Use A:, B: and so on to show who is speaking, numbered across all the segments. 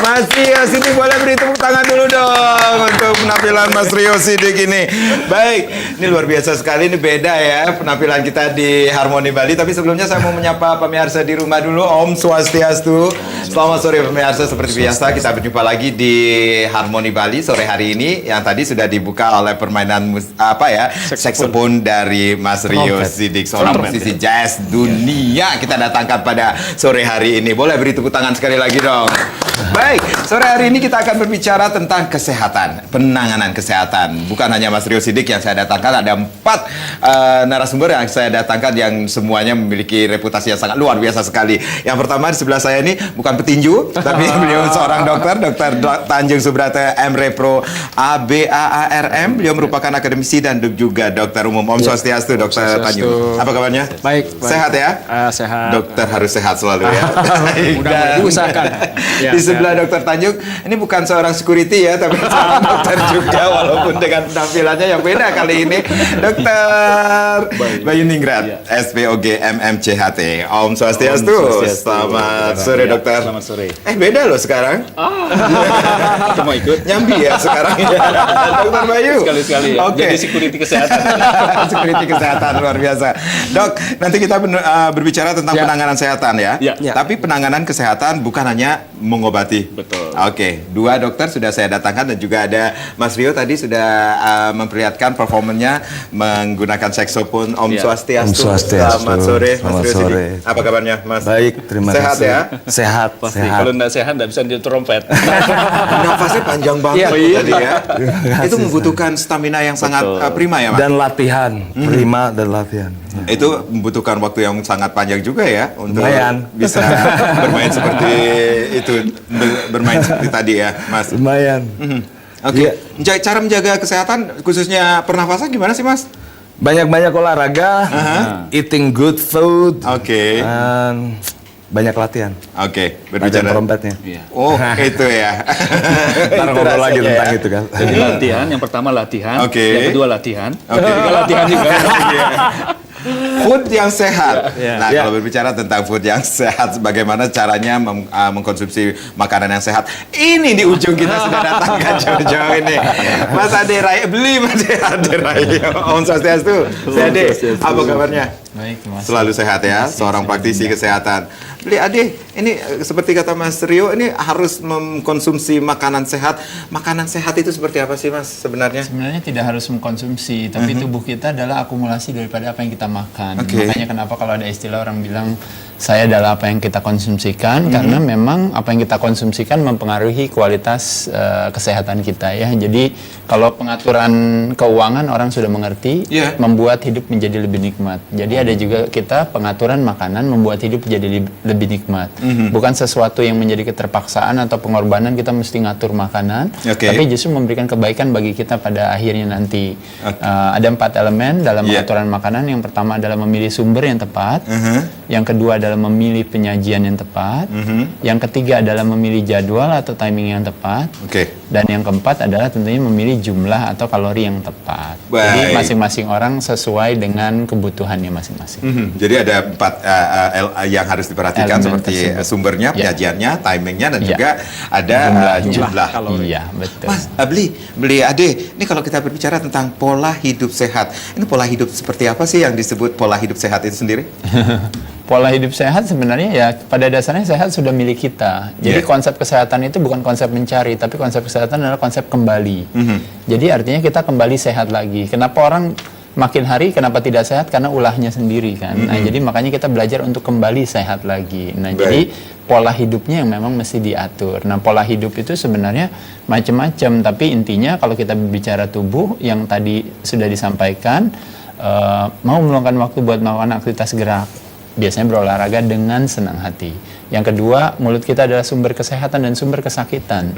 A: Mas Rio Siddiq, boleh beri tepuk tangan dulu dong untuk penampilan Mas Rio Siddiq ini. Baik, ini luar biasa sekali, ini beda ya penampilan kita di Harmoni Bali. Tapi sebelumnya saya mau menyapa pemirsa di rumah dulu. Om Swastiastu. Selamat sore pemirsa, seperti biasa kita berjumpa lagi di Harmoni Bali sore hari ini. Yang tadi sudah dibuka oleh permainan saksofon dari Mas Rio Siddiq, seorang musisi jazz dunia kita datangkan pada sore hari ini. Boleh beri tepuk tangan sekali lagi dong. Baik, sore hari ini kita akan berbicara tentang kesehatan, penanganan kesehatan. Bukan hanya Mas Rio Siddiq yang saya datangkan, ada 4 narasumber yang saya datangkan yang semuanya memiliki reputasi yang sangat luar biasa sekali. Yang pertama di sebelah saya ini bukan petinju, tapi beliau seorang dokter, Dr. Tanjung Subrata M. Repro ABAARM. Beliau merupakan akademisi dan juga dokter umum. Om Swastiastu, Dr. Tanjung. Apa kabarnya?
B: Baik.
A: Sehat ya?
B: Sehat.
A: Dokter harus sehat selalu ya.
B: Mudah-mudahan diusahakan.
A: Ya, di sebelah Dokter Tanjung, ini bukan seorang security ya, tapi seorang dokter juga, walaupun dengan penampilannya yang beda kali ini. Dokter Bayu Ningrat, SPOG MMCHT. Om Swastiastu. Selamat sore dokter.
B: Selamat sore.
A: Beda loh sekarang.
B: Kita mau ikut?
A: Nyambi ya sekarang ya. Dokter Bayu.
B: Sekali-sekali ya.
A: Oke.
B: Jadi security kesehatan.
A: Security kesehatan luar biasa. Dok, nanti kita berbicara tentang penanganan kesehatan ya.
B: Ya.
A: Tapi penanganan kesehatan bukan hanya mengobati.
B: Betul.
A: Oke, 2 dokter sudah saya datangkan dan juga ada Mas Rio tadi sudah memperlihatkan performanya menggunakan saksofon. Om Swastiastu.
C: Om Swastiastu.
A: Selamat sore Mas
C: Selamat
A: Rio
C: sore.
A: Siddiq. Apa kabarnya Mas?
C: Baik, terima
A: Sehat
C: kasih.
A: ya?
C: Sehat,
B: Pasti.
C: sehat.
B: Kalau nggak sehat nggak bisa di trompet.
A: Nafasnya panjang banget tadi ya. Itu membutuhkan stamina yang sangat prima ya Mas?
C: Dan latihan, prima dan latihan.
A: Itu membutuhkan waktu yang sangat panjang juga ya untuk
C: Lumayan.
A: bisa bermain seperti itu, bermain seperti tadi ya, Mas.
C: Lumayan.
A: Oke.
C: Iya.
A: Cara menjaga kesehatan khususnya pernafasan gimana sih, Mas?
C: Banyak-banyak olahraga, eating good food,
A: Oke.
C: dan banyak latihan.
A: Oke,
C: Latihan
A: berbicara.
C: trompetnya.
B: Iya.
A: Oh, itu ya.
C: Ntar
A: Itu
C: ngobrol lagi
A: rasanya
C: tentang
A: ya.
C: itu kan.
B: Jadi latihan, yang pertama latihan,
A: Oke.
B: yang kedua latihan,
A: Oke.
B: yang ketiga latihan juga.
A: Food yang sehat.
B: Iya.
A: Nah,
C: Iya.
A: kalau berbicara tentang food yang sehat, bagaimana caranya mengkonsumsi makanan yang sehat? Ini di ujung kita sudah datangkan jauh-jauh ini. Mas Ade Rai, beli Mas Ade Rai. Om Swastiastu. Ade, apa kabarnya?
B: Baik, Mas.
A: Selalu sehat ya, seorang praktisi kesehatan. Beli Ade, ini seperti kata Mas Rio, ini harus mengkonsumsi makanan sehat. Makanan sehat itu seperti apa sih Mas sebenarnya?
D: Sebenarnya tidak harus mengkonsumsi, tapi tubuh kita adalah akumulasi daripada apa yang kita makan.
A: Oke.
D: Makanya kenapa kalau ada istilah orang bilang saya adalah apa yang kita konsumsikan, karena memang apa yang kita konsumsikan mempengaruhi kualitas kesehatan kita ya. Jadi kalau pengaturan keuangan orang sudah mengerti,
A: Iya.
D: membuat hidup menjadi lebih nikmat. Jadi ada juga kita pengaturan makanan membuat hidup jadi lebih nikmat. Bukan sesuatu yang menjadi keterpaksaan atau pengorbanan kita mesti ngatur makanan,
A: Oke.
D: tapi justru memberikan kebaikan bagi kita pada akhirnya nanti.
A: Oke.
D: Ada 4 elemen dalam
A: Iya.
D: pengaturan makanan. Yang pertama adalah memilih sumber yang tepat. Yang kedua adalah memilih penyajian yang tepat. Yang ketiga adalah memilih jadwal atau timing yang tepat.
A: Oke.
D: Dan yang keempat adalah tentunya memilih jumlah atau kalori yang tepat. Jadi
A: Baik.
D: masing-masing orang sesuai dengan kebutuhannya masing-masing.
A: Jadi ada 4 yang harus diperhatikan
D: Elemen
A: seperti
D: tersebut.
A: sumbernya,
D: Ya.
A: penyajiannya, timingnya, dan
D: Ya.
A: juga ada jumlah.
D: Iya, betul.
A: Mas, beli Ade, ini kalau kita berbicara tentang pola hidup sehat, ini pola hidup seperti apa sih yang disebut pola hidup sehat itu sendiri?
D: Pola hidup sehat sebenarnya ya pada dasarnya sehat sudah milik kita. Jadi
A: Yeah.
D: konsep kesehatan itu bukan konsep mencari, tapi konsep kesehatan adalah konsep kembali. Jadi artinya kita kembali sehat lagi. Kenapa orang makin hari kenapa tidak sehat? Karena ulahnya sendiri kan. Nah, jadi makanya kita belajar untuk kembali sehat lagi. Nah,
A: Baik.
D: jadi pola hidupnya yang memang mesti diatur. Nah, pola hidup itu sebenarnya macam-macam, tapi intinya kalau kita bicara tubuh yang tadi sudah disampaikan, mau meluangkan waktu buat melakukan aktivitas gerak. Biasanya berolahraga dengan senang hati. Yang kedua, mulut kita adalah sumber kesehatan dan sumber kesakitan.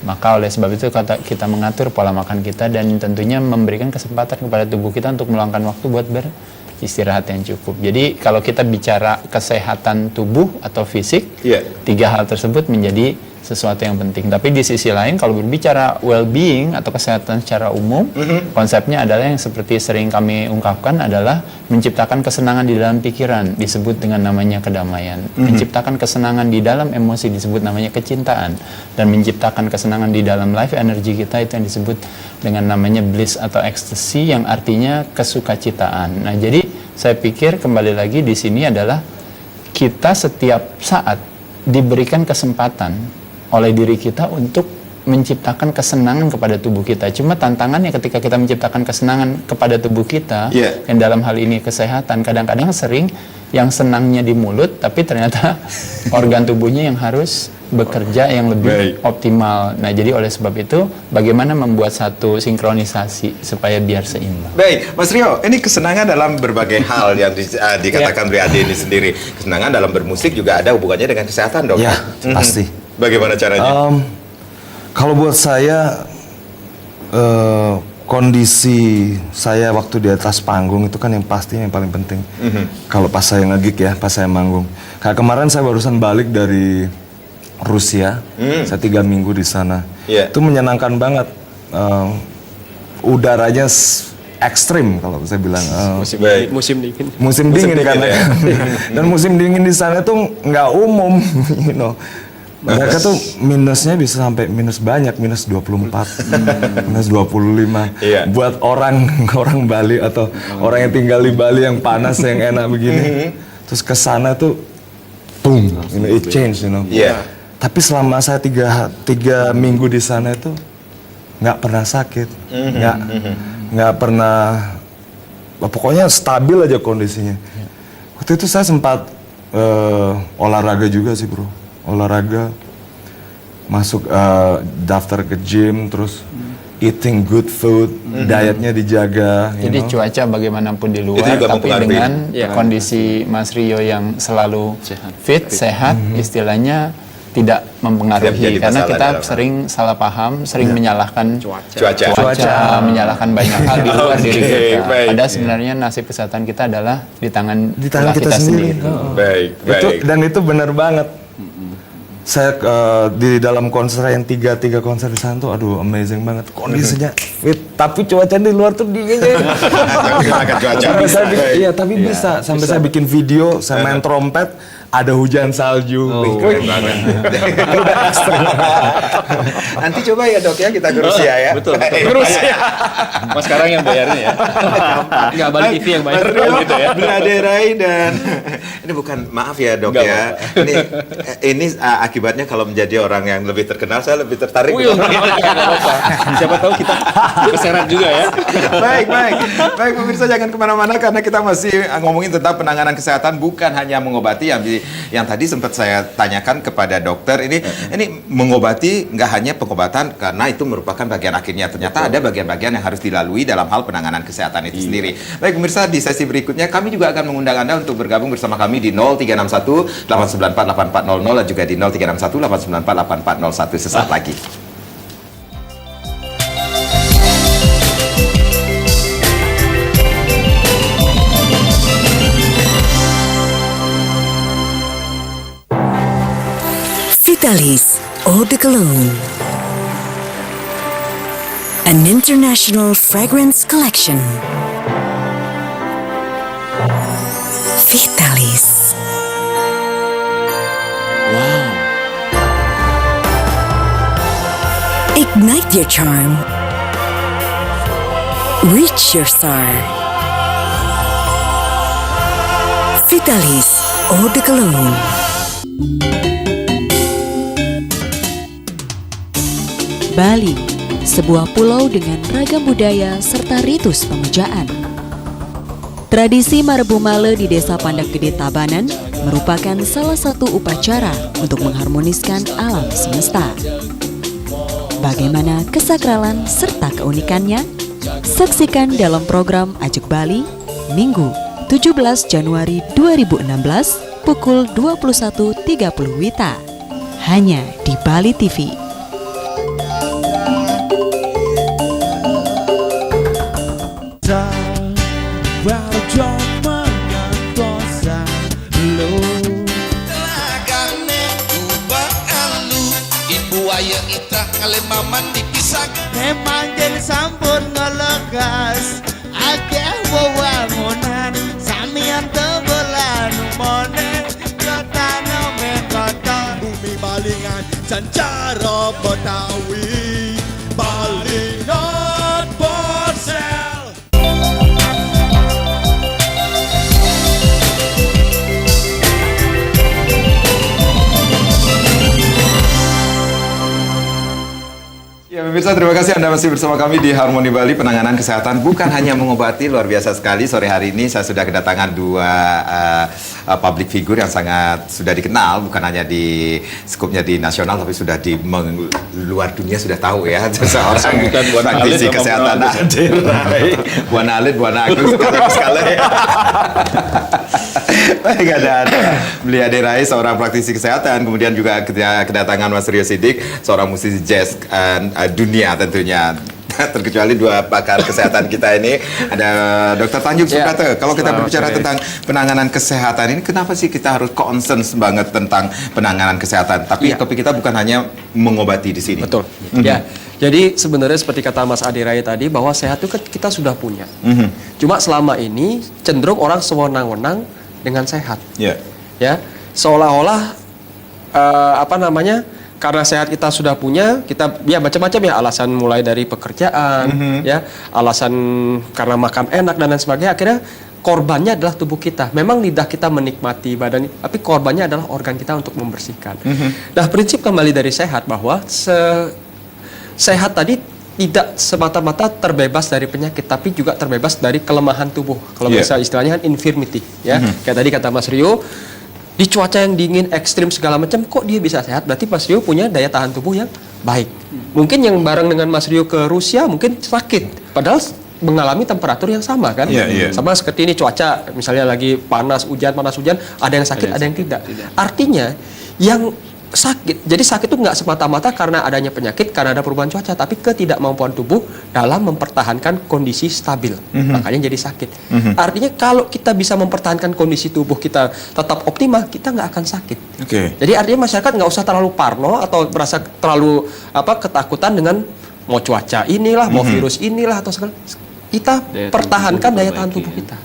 D: Maka oleh sebab itu kita mengatur pola makan kita dan tentunya memberikan kesempatan kepada tubuh kita untuk meluangkan waktu buat beristirahat yang cukup. Jadi kalau kita bicara kesehatan tubuh atau fisik,
A: Iya.
D: 3 hal tersebut menjadi sesuatu yang penting. Tapi di sisi lain kalau berbicara well-being atau kesehatan secara umum, konsepnya adalah yang seperti sering kami ungkapkan adalah menciptakan kesenangan di dalam pikiran, disebut dengan namanya kedamaian. Menciptakan kesenangan di dalam emosi, disebut namanya kecintaan. Dan menciptakan kesenangan di dalam life energy kita, itu yang disebut dengan namanya bliss atau ecstasy, yang artinya kesukacitaan. Nah, jadi saya pikir kembali lagi di sini adalah kita setiap saat diberikan kesempatan oleh diri kita untuk menciptakan kesenangan kepada tubuh kita. Cuma tantangannya ketika kita menciptakan kesenangan kepada tubuh kita, yang dalam hal ini kesehatan, kadang-kadang sering yang senangnya di mulut, tapi ternyata organ tubuhnya yang harus bekerja yang lebih optimal. Nah, jadi oleh sebab itu, bagaimana membuat satu sinkronisasi supaya biar seimbang.
A: Baik, Mas Rio, ini kesenangan dalam berbagai hal yang dikatakan Bri Ade ini sendiri. Kesenangan dalam bermusik juga ada hubungannya dengan kesehatan, dok?
C: Ya, pasti.
A: Bagaimana caranya?
C: Kalau buat saya, kondisi saya waktu di atas panggung itu kan yang pasti yang paling penting. Kalau pas saya nge-gig ya, pas saya manggung. Kayak kemarin saya barusan balik dari Rusia, saya 3 minggu di sana. Itu menyenangkan banget. Udaranya ekstrim kalau saya bilang.
B: Musim dingin.
C: Musim dingin kan ya. Dan musim dingin di sana tuh nggak umum, you know. Mereka tuh minusnya bisa sampai minus banyak, minus 24, minus 25. Buat orang Bali atau orang yang tinggal di Bali yang panas, yang enak begini, terus ke sana tuh, boom, you know, it change, you know. Tapi selama saya 3 minggu di sana itu nggak pernah sakit, nggak pernah, pokoknya stabil aja kondisinya. Waktu itu saya sempat olahraga juga sih, bro. Olahraga, masuk daftar ke gym, terus eating good food, dietnya dijaga.
D: Jadi cuaca bagaimanapun di luar, tapi dengan kondisi Mas Rio yang selalu fit, sehat, istilahnya tidak mempengaruhi. Karena kita sering salah paham, sering menyalahkan cuaca, menyalahkan banyak hal di luar diri kita. Padahal sebenarnya nasib kesehatan kita adalah di tangan kita sendiri.
C: Dan itu benar banget. Saya di dalam konser yang tiga konser di sana tuh, aduh amazing banget, kondisinya fit, tapi cuaca di luar tuh dingin. Tapi bisa sampai saya bikin video, saya main trompet, ada hujan salju.
A: Nanti coba ya, dok ya, kita ke Rusia ya.
B: Betul. Ke Rusia. Mas sekarang yang bayarnya ya. Nggak Bali TV yang bayar gitu ya.
A: Bri Ade Rai dan ini bukan, maaf ya dok ya. Ini akibatnya kalau menjadi orang yang lebih terkenal, saya lebih tertarik.
B: Siapa tahu kita keseret juga ya.
A: Baik pemirsa, jangan kemana-mana karena kita masih ngomongin tentang penanganan kesehatan, bukan hanya mengobati yang tadi sempat saya tanyakan kepada dokter. Ini mengobati nggak hanya pengobatan karena itu merupakan bagian akhirnya. Ternyata ada bagian-bagian yang harus dilalui dalam hal penanganan kesehatan itu sendiri. Baik pemirsa, di sesi berikutnya kami juga akan mengundang Anda untuk bergabung bersama kami di 0361 894 8400 dan juga di 0361 894 8401 sesaat lagi.
E: Vitalis Eau de Cologne, an international fragrance collection. Vitalis.
B: Wow.
E: Ignite your charm. Reach your star. Vitalis Eau de Cologne.
F: Bali, sebuah pulau dengan ragam budaya serta ritus pemujaan. Tradisi Marbu Male di Desa Pandak Gede Tabanan merupakan salah satu upacara untuk mengharmoniskan alam semesta. Bagaimana kesakralan serta keunikannya? Saksikan dalam program Ajak Bali, Minggu 17 Januari 2016 pukul 21.30 WITA. Hanya di Bali TV.
G: Ngalimaman dipisah Memanggil sampun ngelegas Akeh wewangunan Samian tebelan Mone Ketana mengkata Bumi balingan Jancara Betawi Balingan Borsel.
A: Ya pemirsa, terima kasih Anda masih bersama kami di Harmoni Bali. Penanganan kesehatan bukan hanya mengobati, luar biasa sekali. Sore hari ini saya sudah kedatangan dua public figure yang sangat sudah dikenal, bukan hanya di skupnya di nasional, tapi sudah di luar dunia sudah tahu ya. Seorang praktisi kesehatan hadir. Buan Alit, Buan Agus, sekali. Baik, ada Belia Derai, seorang praktisi kesehatan, kemudian juga kedatangan Mas Rio Siddiq, seorang musisi jazz dunia tentunya. Terkecuali dua pakar kesehatan kita ini, ada Dr. Tanjung Suprata. Kalau kita berbicara tentang penanganan kesehatan ini, kenapa sih kita harus concern banget tentang penanganan kesehatan? Tapi topik kita bukan hanya mengobati di sini.
H: Betul. Ya. Jadi sebenarnya seperti kata Mas Adirai tadi bahwa sehat itu kita sudah punya. Cuma selama ini cenderung orang sewenang-wenang dengan sehat. Ya. Seolah-olah karena sehat kita sudah punya, kita ya macam-macam ya alasan, mulai dari pekerjaan, ya, alasan karena makan enak dan lain sebagainya. Akhirnya korbannya adalah tubuh kita. Memang lidah kita menikmati badan, tapi korbannya adalah organ kita untuk membersihkan. Nah, prinsip kembali dari sehat bahwa sehat tadi tidak semata-mata terbebas dari penyakit, tapi juga terbebas dari kelemahan tubuh. Kalau bisa istilahnya kan infirmity, ya. Kayak tadi kata Mas Rio, di cuaca yang dingin, ekstrim segala macam, kok dia bisa sehat? Berarti Mas Rio punya daya tahan tubuh yang baik. Mungkin yang bareng dengan Mas Rio ke Rusia mungkin sakit, padahal mengalami temperatur yang sama kan? Sama seperti ini cuaca, misalnya lagi panas hujan, ada yang sakit, ada yang tidak. Artinya yang sakit, jadi sakit itu nggak semata-mata karena adanya penyakit, karena ada perubahan cuaca, tapi ketidakmampuan tubuh dalam mempertahankan kondisi stabil, makanya jadi sakit. Artinya kalau kita bisa mempertahankan kondisi tubuh kita tetap optimal, kita nggak akan sakit. Jadi artinya masyarakat nggak usah terlalu parno atau merasa terlalu ketakutan dengan mau cuaca inilah, mau virus inilah atau segala. Kita pertahankan daya tahan tubuh kita.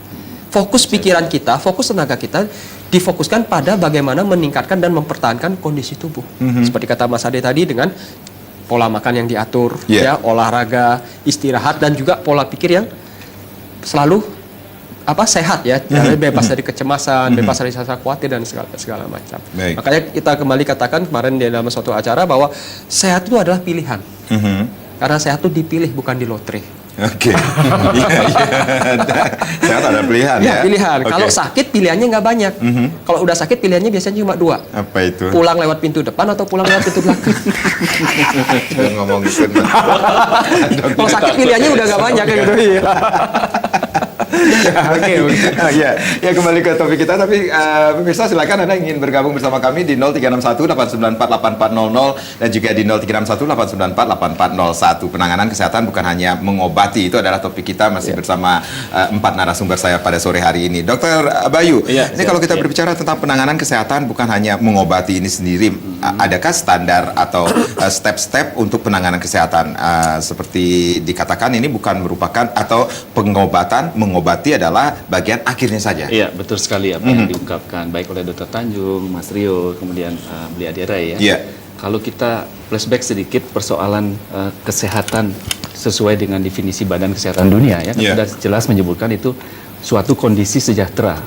H: Fokus pikiran kita, fokus tenaga kita difokuskan pada bagaimana meningkatkan dan mempertahankan kondisi tubuh. Seperti kata Mas Ade tadi, dengan pola makan yang diatur, ya, olahraga, istirahat, dan juga pola pikir yang selalu sehat ya, bebas dari kecemasan, bebas dari rasa khawatir dan segala macam. Makanya kita kembali katakan kemarin di dalam suatu acara bahwa sehat itu adalah pilihan. Karena sehat itu dipilih, bukan di lotre.
A: Sehat ada pilihan ya?
H: Pilihan. Kalau sakit pilihannya nggak banyak. Kalau udah sakit pilihannya biasanya cuma 2.
A: Apa itu?
H: Pulang lewat pintu depan atau pulang lewat pintu belakang.
A: Ngomong gitu.
H: Kalau sakit pilihannya udah nggak banyak gitu.
A: Ya, kembali ke topik kita, tapi pemirsa silakan Anda ingin bergabung bersama kami di 0361-894-8400 dan juga di 0361-894-8401. Penanganan kesehatan bukan hanya mengobati, itu adalah topik kita, masih bersama 4 narasumber saya pada sore hari ini. Dr. Bayu, ini kalau kita berbicara tentang penanganan kesehatan bukan hanya mengobati ini sendiri, adakah standar atau step-step untuk penanganan kesehatan? Seperti dikatakan ini bukan merupakan atau pengobatan, mengobati adalah bagian akhirnya saja.
B: Iya, betul sekali apa yang diungkapkan baik oleh Dr. Tanjung, Mas Rio, kemudian Belia Derai ya. Kalau kita flashback sedikit persoalan kesehatan sesuai dengan definisi Badan Kesehatan Dunia ya, sudah jelas menyebutkan itu suatu kondisi sejahtera,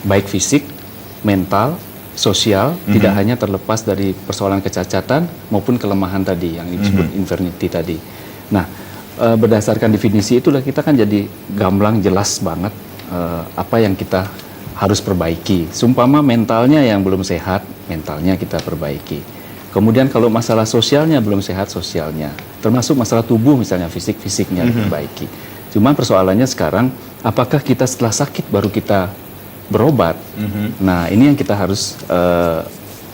B: baik fisik, mental, sosial, tidak hanya terlepas dari persoalan kecacatan maupun kelemahan tadi yang disebut infirmity tadi. Nah, berdasarkan definisi itulah kita kan jadi gamblang jelas banget apa yang kita harus perbaiki. Sumpama mentalnya yang belum sehat, mentalnya kita perbaiki. Kemudian kalau masalah sosialnya belum sehat, sosialnya. Termasuk masalah tubuh misalnya, fisiknya diperbaiki. Cuman persoalannya sekarang, apakah kita setelah sakit baru kita berobat? Nah, ini yang kita harus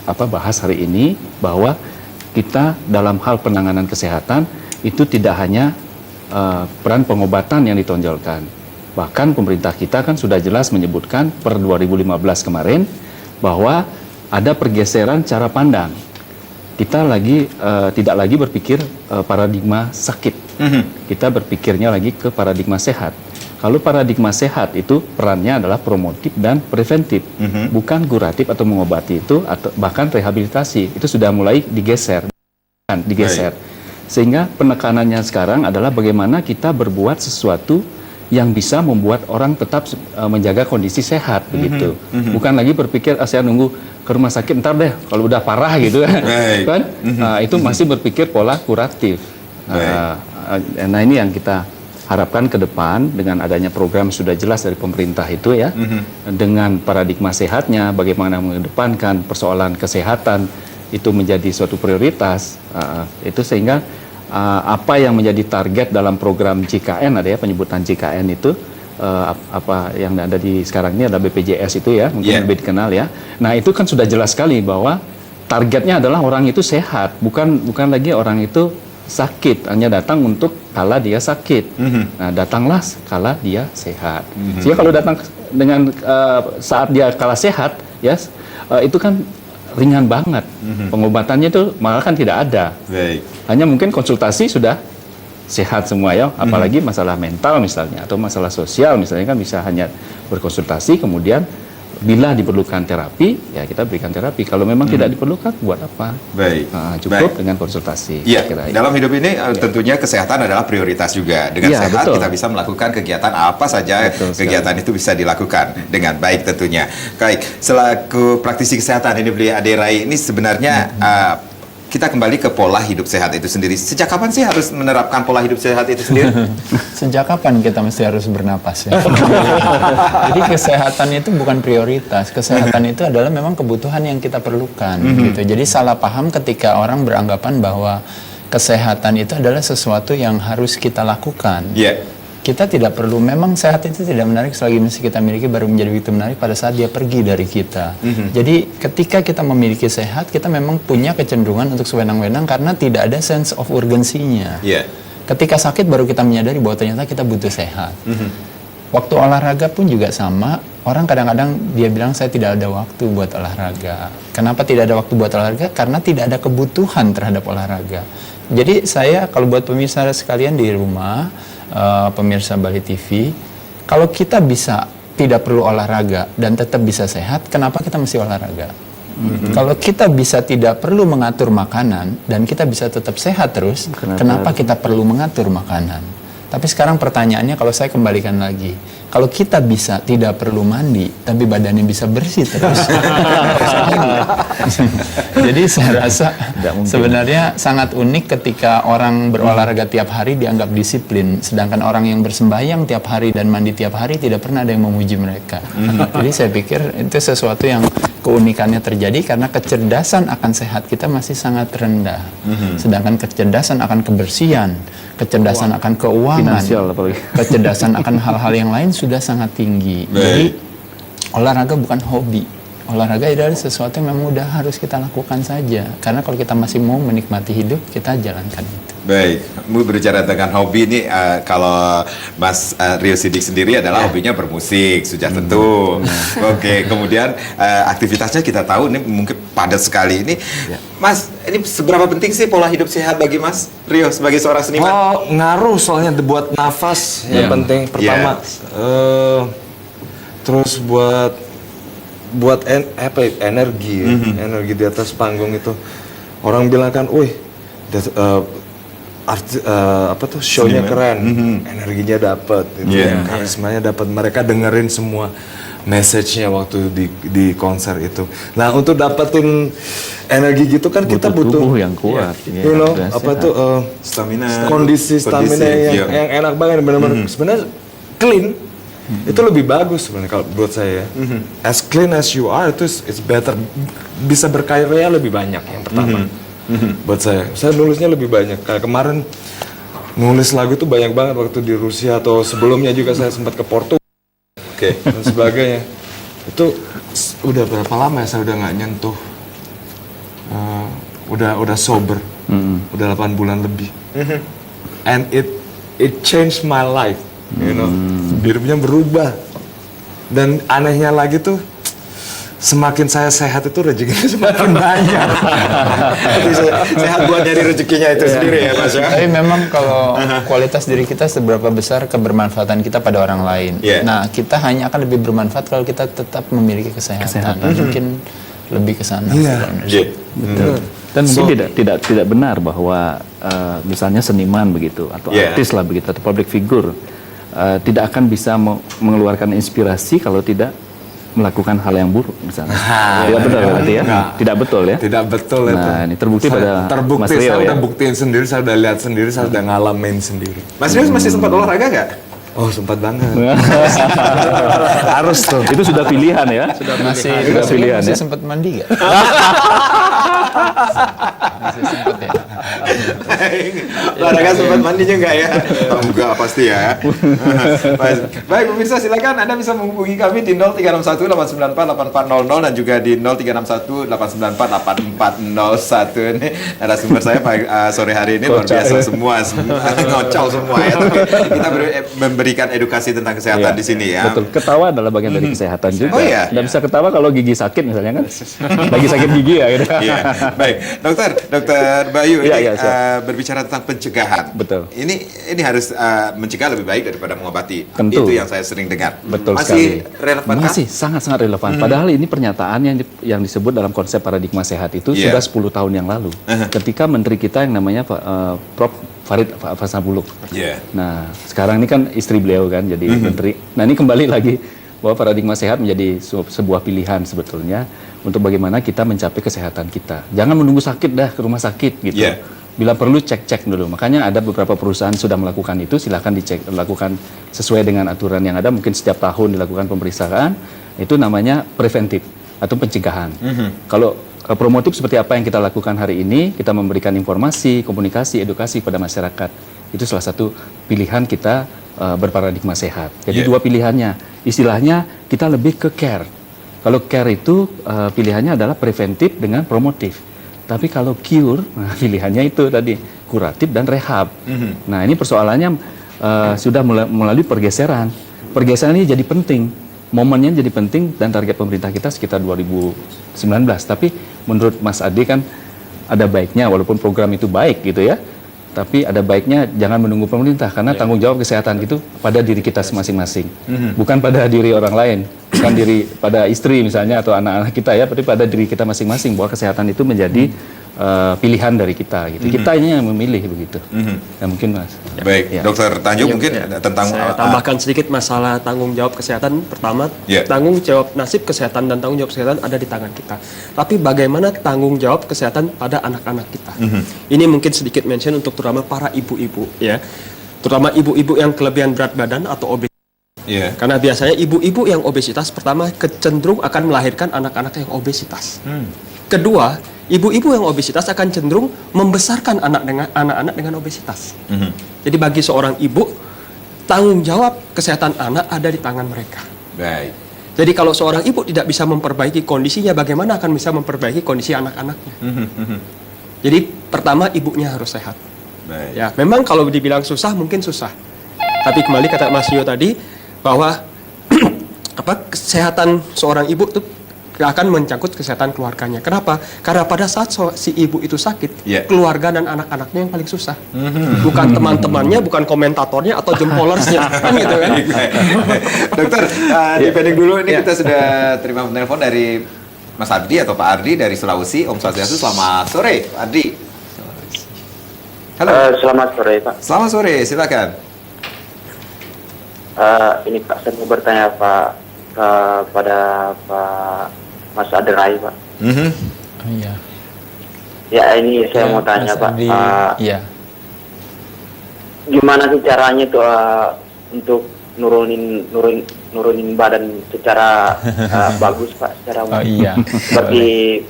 B: bahas hari ini, bahwa kita dalam hal penanganan kesehatan itu tidak hanya peran pengobatan yang ditonjolkan. Bahkan pemerintah kita kan sudah jelas menyebutkan per 2015 kemarin bahwa ada pergeseran cara pandang. kita lagi tidak lagi berpikir paradigma sakit. Kita berpikirnya lagi ke paradigma sehat. Kalau paradigma sehat itu perannya adalah promotif dan preventif, bukan kuratif atau mengobati itu, atau bahkan rehabilitasi itu sudah mulai digeser. Sehingga penekanannya sekarang adalah bagaimana kita berbuat sesuatu yang bisa membuat orang tetap menjaga kondisi sehat begitu. Bukan lagi berpikir saya nunggu ke rumah sakit ntar deh kalau udah parah gitu kan. Itu masih berpikir pola kuratif. Nah ini yang kita harapkan ke depan dengan adanya program sudah jelas dari pemerintah itu ya, dengan paradigma sehatnya, bagaimana mengedepankan persoalan kesehatan itu menjadi suatu prioritas, itu sehingga apa yang menjadi target dalam program JKN, ada ya penyebutan JKN itu, apa yang ada di sekarang ini adalah BPJS itu ya, mungkin lebih dikenal ya. Nah itu kan sudah jelas sekali bahwa targetnya adalah orang itu sehat, bukan lagi orang itu sakit, hanya datang untuk kala dia sakit. Nah, datanglah kala dia sehat. Sehingga kalau datang dengan saat dia kala sehat, ya itu kan ringan banget. Pengobatannya itu malah kan tidak ada. Hanya mungkin konsultasi sudah sehat semua ya. Apalagi masalah mental misalnya atau masalah sosial misalnya kan bisa hanya berkonsultasi, kemudian bila diperlukan terapi, ya kita berikan terapi. Kalau memang tidak diperlukan, buat apa? Cukup dengan konsultasi.
A: Iya, dalam hidup ini tentunya kesehatan adalah prioritas juga. Dengan sehat kita bisa melakukan kegiatan apa saja, kegiatan itu bisa dilakukan dengan baik tentunya. Baik, selaku praktisi kesehatan ini Belia Aderai, ini sebenarnya kita kembali ke pola hidup sehat itu sendiri. Sejak kapan sih harus menerapkan pola hidup sehat itu sendiri?
D: Sejak kapan kita mesti harus bernapas ya? Jadi kesehatan itu bukan prioritas. Kesehatan itu adalah memang kebutuhan yang kita perlukan. Gitu. Jadi salah paham ketika orang beranggapan bahwa kesehatan itu adalah sesuatu yang harus kita lakukan. Kita tidak perlu, memang sehat itu tidak menarik selagi mesti kita miliki, baru menjadi begitu menarik pada saat dia pergi dari kita. Jadi ketika kita memiliki sehat, kita memang punya kecenderungan untuk sewenang-wenang karena tidak ada sense of urgensinya. Ketika sakit baru kita menyadari bahwa ternyata kita butuh sehat. Waktu olahraga pun juga sama. Orang kadang-kadang dia bilang saya tidak ada waktu buat olahraga. Kenapa tidak ada waktu buat olahraga? Karena tidak ada kebutuhan terhadap olahraga. Jadi saya kalau buat pemirsa sekalian di rumah, pemirsa Bali TV, kalau kita bisa tidak perlu olahraga dan tetap bisa sehat, kenapa kita mesti olahraga? Kalau kita bisa tidak perlu mengatur makanan dan kita bisa tetap sehat terus, kenapa kita perlu mengatur makanan? Tapi sekarang pertanyaannya, kalau saya kembalikan lagi, kalau kita bisa tidak perlu mandi, tapi badannya bisa bersih terus. Jadi saya rasa sebenarnya sangat unik ketika orang berolahraga tiap hari dianggap disiplin, sedangkan orang yang bersembahyang tiap hari dan mandi tiap hari tidak pernah ada yang memuji mereka. Jadi saya pikir itu sesuatu yang keunikannya terjadi karena kecerdasan akan sehat kita masih sangat rendah. Sedangkan kecerdasan akan kebersihan, kecerdasan akan keuangan, kecerdasan akan hal-hal yang lain sudah sangat tinggi. Jadi olahraga bukan hobi. Olahraga adalah sesuatu yang memang udah harus kita lakukan saja. Karena kalau kita masih mau menikmati hidup, kita jalankan itu.
A: Baik, berbicara dengan hobi ini, kalau Mas Rio Siddiq sendiri adalah hobinya bermusik, sudah tentu. Oke, kemudian aktivitasnya kita tahu ini mungkin padat sekali ini. Mas, ini seberapa penting sih pola hidup sehat bagi Mas Rio sebagai seorang seniman?
C: Oh, ngaruh soalnya buat nafas yang penting. Pertama, terus buat energi, energi di atas panggung itu. Orang bilang kan, wih, show-nya keren, energinya dapat, karismanya dapat. Mereka dengerin semua message-nya waktu di konser itu. Nah, untuk dapetin energi gitu kan kita butuh
B: tubuh yang kuat,
A: stamina,
C: kondisi stamina yang enak banget, benar-benar sebenarnya clean. Itu lebih bagus sebenarnya kalau buat saya. As clean as you are itu it's better, bisa berkarya lebih banyak yang pertama. Buat saya nulisnya lebih banyak. Kayak kemarin nulis lagu itu banyak banget waktu di Rusia, atau sebelumnya juga saya sempat ke Portugal, dan sebagainya. Itu udah berapa lama ya saya udah nggak nyentuh, udah sober, udah 8 bulan lebih, and it changed my life. Hidupnya berubah. Dan anehnya lagi tuh, semakin saya sehat itu rezekinya semakin banyak.
A: Sehat buat nyari rezekinya itu sendiri ya Mas ya.
D: Tapi memang kalau kualitas diri kita seberapa besar kebermanfaatan kita pada orang lain.
A: Yeah.
D: Nah, kita hanya akan lebih bermanfaat kalau kita tetap memiliki kesehatan. Mungkin lebih ke sana.
A: Iya.
B: Betul. Dan mungkin tidak benar bahwa misalnya seniman begitu atau artis lah begitu atau public figure tidak akan bisa mengeluarkan inspirasi kalau tidak melakukan hal yang buruk misalnya. Tidak betul berarti ya? Tidak betul ya?
C: Tidak betul itu.
B: Nah, ini terbukti pada Mas Rio
C: saya
B: ya.
C: udah buktiin sendiri, saya udah lihat sendiri, saya udah ngalamin sendiri.
A: Mas Rio masih sempat olahraga nggak?
C: Oh, sempat banget. Harus tuh.
B: Itu sudah pilihan ya?
D: Masih
B: pilihan ya?
D: sempat mandi nggak? Masih sempat ya.
A: Olahraga sempat mandi juga ya? Oh, enggak pasti ya. Baik pemirsa, silakan Anda bisa menghubungi kami di 0361894800 dan juga di 0361894841. Nih narasumber saya sore hari ini luar biasa semua ngocol semua ya. Tapi kita memberikan edukasi tentang kesehatan di sini ya.
B: Betul. Ketawa adalah bagian dari kesehatan juga.
A: Oh iya.
B: Dan bisa ketawa kalau gigi sakit misalnya kan. Lagi sakit gigi ya gitu.
A: Iya. Baik, Dokter Bayu
B: Iya,
A: ini
B: iya,
A: berbicara tentang pencegahan.
B: Betul.
A: Ini harus mencegah lebih baik daripada mengobati.
B: Tentu.
A: Itu yang saya sering dengar.
B: Betul
A: Masih
B: sekali.
A: relevan?
B: Masih sangat-sangat relevan. Padahal ini pernyataan yang disebut dalam konsep paradigma sehat itu
A: Yeah.
B: sudah 10 tahun yang lalu. Ketika menteri kita yang namanya Prof. Farid Fasamuluk.
A: Iya.
B: Nah, sekarang ini kan istri beliau kan jadi menteri. Nah, ini kembali lagi bahwa paradigma sehat menjadi sebuah pilihan sebetulnya untuk bagaimana kita mencapai kesehatan kita. Jangan menunggu sakit dah ke rumah sakit gitu.
A: Yeah.
B: Bila perlu cek-cek dulu. Makanya ada beberapa perusahaan sudah melakukan itu, silakan dicek, lakukan sesuai dengan aturan yang ada. Mungkin setiap tahun dilakukan pemeriksaan. Itu namanya preventif atau pencegahan. Kalau promotif seperti apa yang kita lakukan hari ini, kita memberikan informasi, komunikasi, edukasi pada masyarakat. Itu salah satu pilihan kita berparadigma sehat. Jadi dua pilihannya. Istilahnya kita lebih ke care. Kalau care itu pilihannya adalah preventif dengan promotif. Tapi kalau cure, pilihannya itu tadi kuratif dan rehab. Nah ini persoalannya sudah melalui pergeseran. Pergeseran ini jadi penting, momennya jadi penting dan target pemerintah kita sekitar 2019. Tapi menurut Mas Adi kan ada baiknya walaupun program itu baik gitu ya. Tapi ada baiknya jangan menunggu pemerintah karena tanggung jawab kesehatan itu pada diri kita masing-masing, bukan pada diri orang lain, bukan diri pada istri misalnya atau anak-anak kita ya, tapi pada diri kita masing-masing bahwa kesehatan itu menjadi pilihan dari kita gitu. Kita ini yang memilih begitu. Ya mungkin Mas.
A: Baik,
B: Ya.
A: Dokter Tanjung mungkin tentang
H: Saya tambahkan sedikit masalah tanggung jawab kesehatan. Pertama,
A: Yeah.
H: tanggung jawab nasib kesehatan dan tanggung jawab kesehatan ada di tangan kita. Tapi bagaimana tanggung jawab kesehatan pada anak-anak kita? Ini mungkin sedikit mention untuk terutama para ibu-ibu ya. Terutama ibu-ibu yang kelebihan berat badan atau obesitas.
A: Iya.
H: Karena biasanya ibu-ibu yang obesitas pertama cenderung akan melahirkan anak-anak yang obesitas. Kedua, ibu-ibu yang obesitas akan cenderung membesarkan anak-anak dengan obesitas. Jadi bagi seorang ibu, tanggung jawab kesehatan anak ada di tangan mereka.
A: Baik.
H: Jadi kalau seorang ibu tidak bisa memperbaiki kondisinya, bagaimana akan bisa memperbaiki kondisi anak-anaknya? Jadi pertama ibunya harus sehat.
A: Baik.
H: Ya, memang kalau dibilang susah mungkin susah. Tapi kembali kata Mas Rio tadi bahwa kesehatan seorang ibu itu akan mencangkut kesehatan keluarganya. Kenapa? Karena pada saat si ibu itu sakit, keluarga dan anak-anaknya yang paling susah. Bukan teman-temannya, bukan komentatornya atau jempolersnya, kan gitu kan?
A: Dokter, dipending dulu ini kita sudah terima telepon dari Mas Ardi atau Pak Ardi dari Sulawesi. Om Swastiastu, selamat sore Pak Ardi. Halo.
I: Selamat sore Pak.
A: Selamat sore, silakan.
I: Ini Pak, saya mau bertanya Pak pada Pak Mas Aderai Pak.
D: Oh, iya.
I: Ya ini saya mau tanya
D: Mas
I: Pak.
D: Adi, iya.
I: Gimana sih caranya tuh untuk nurunin badan secara bagus Pak, secara
D: Oh iya.
I: seperti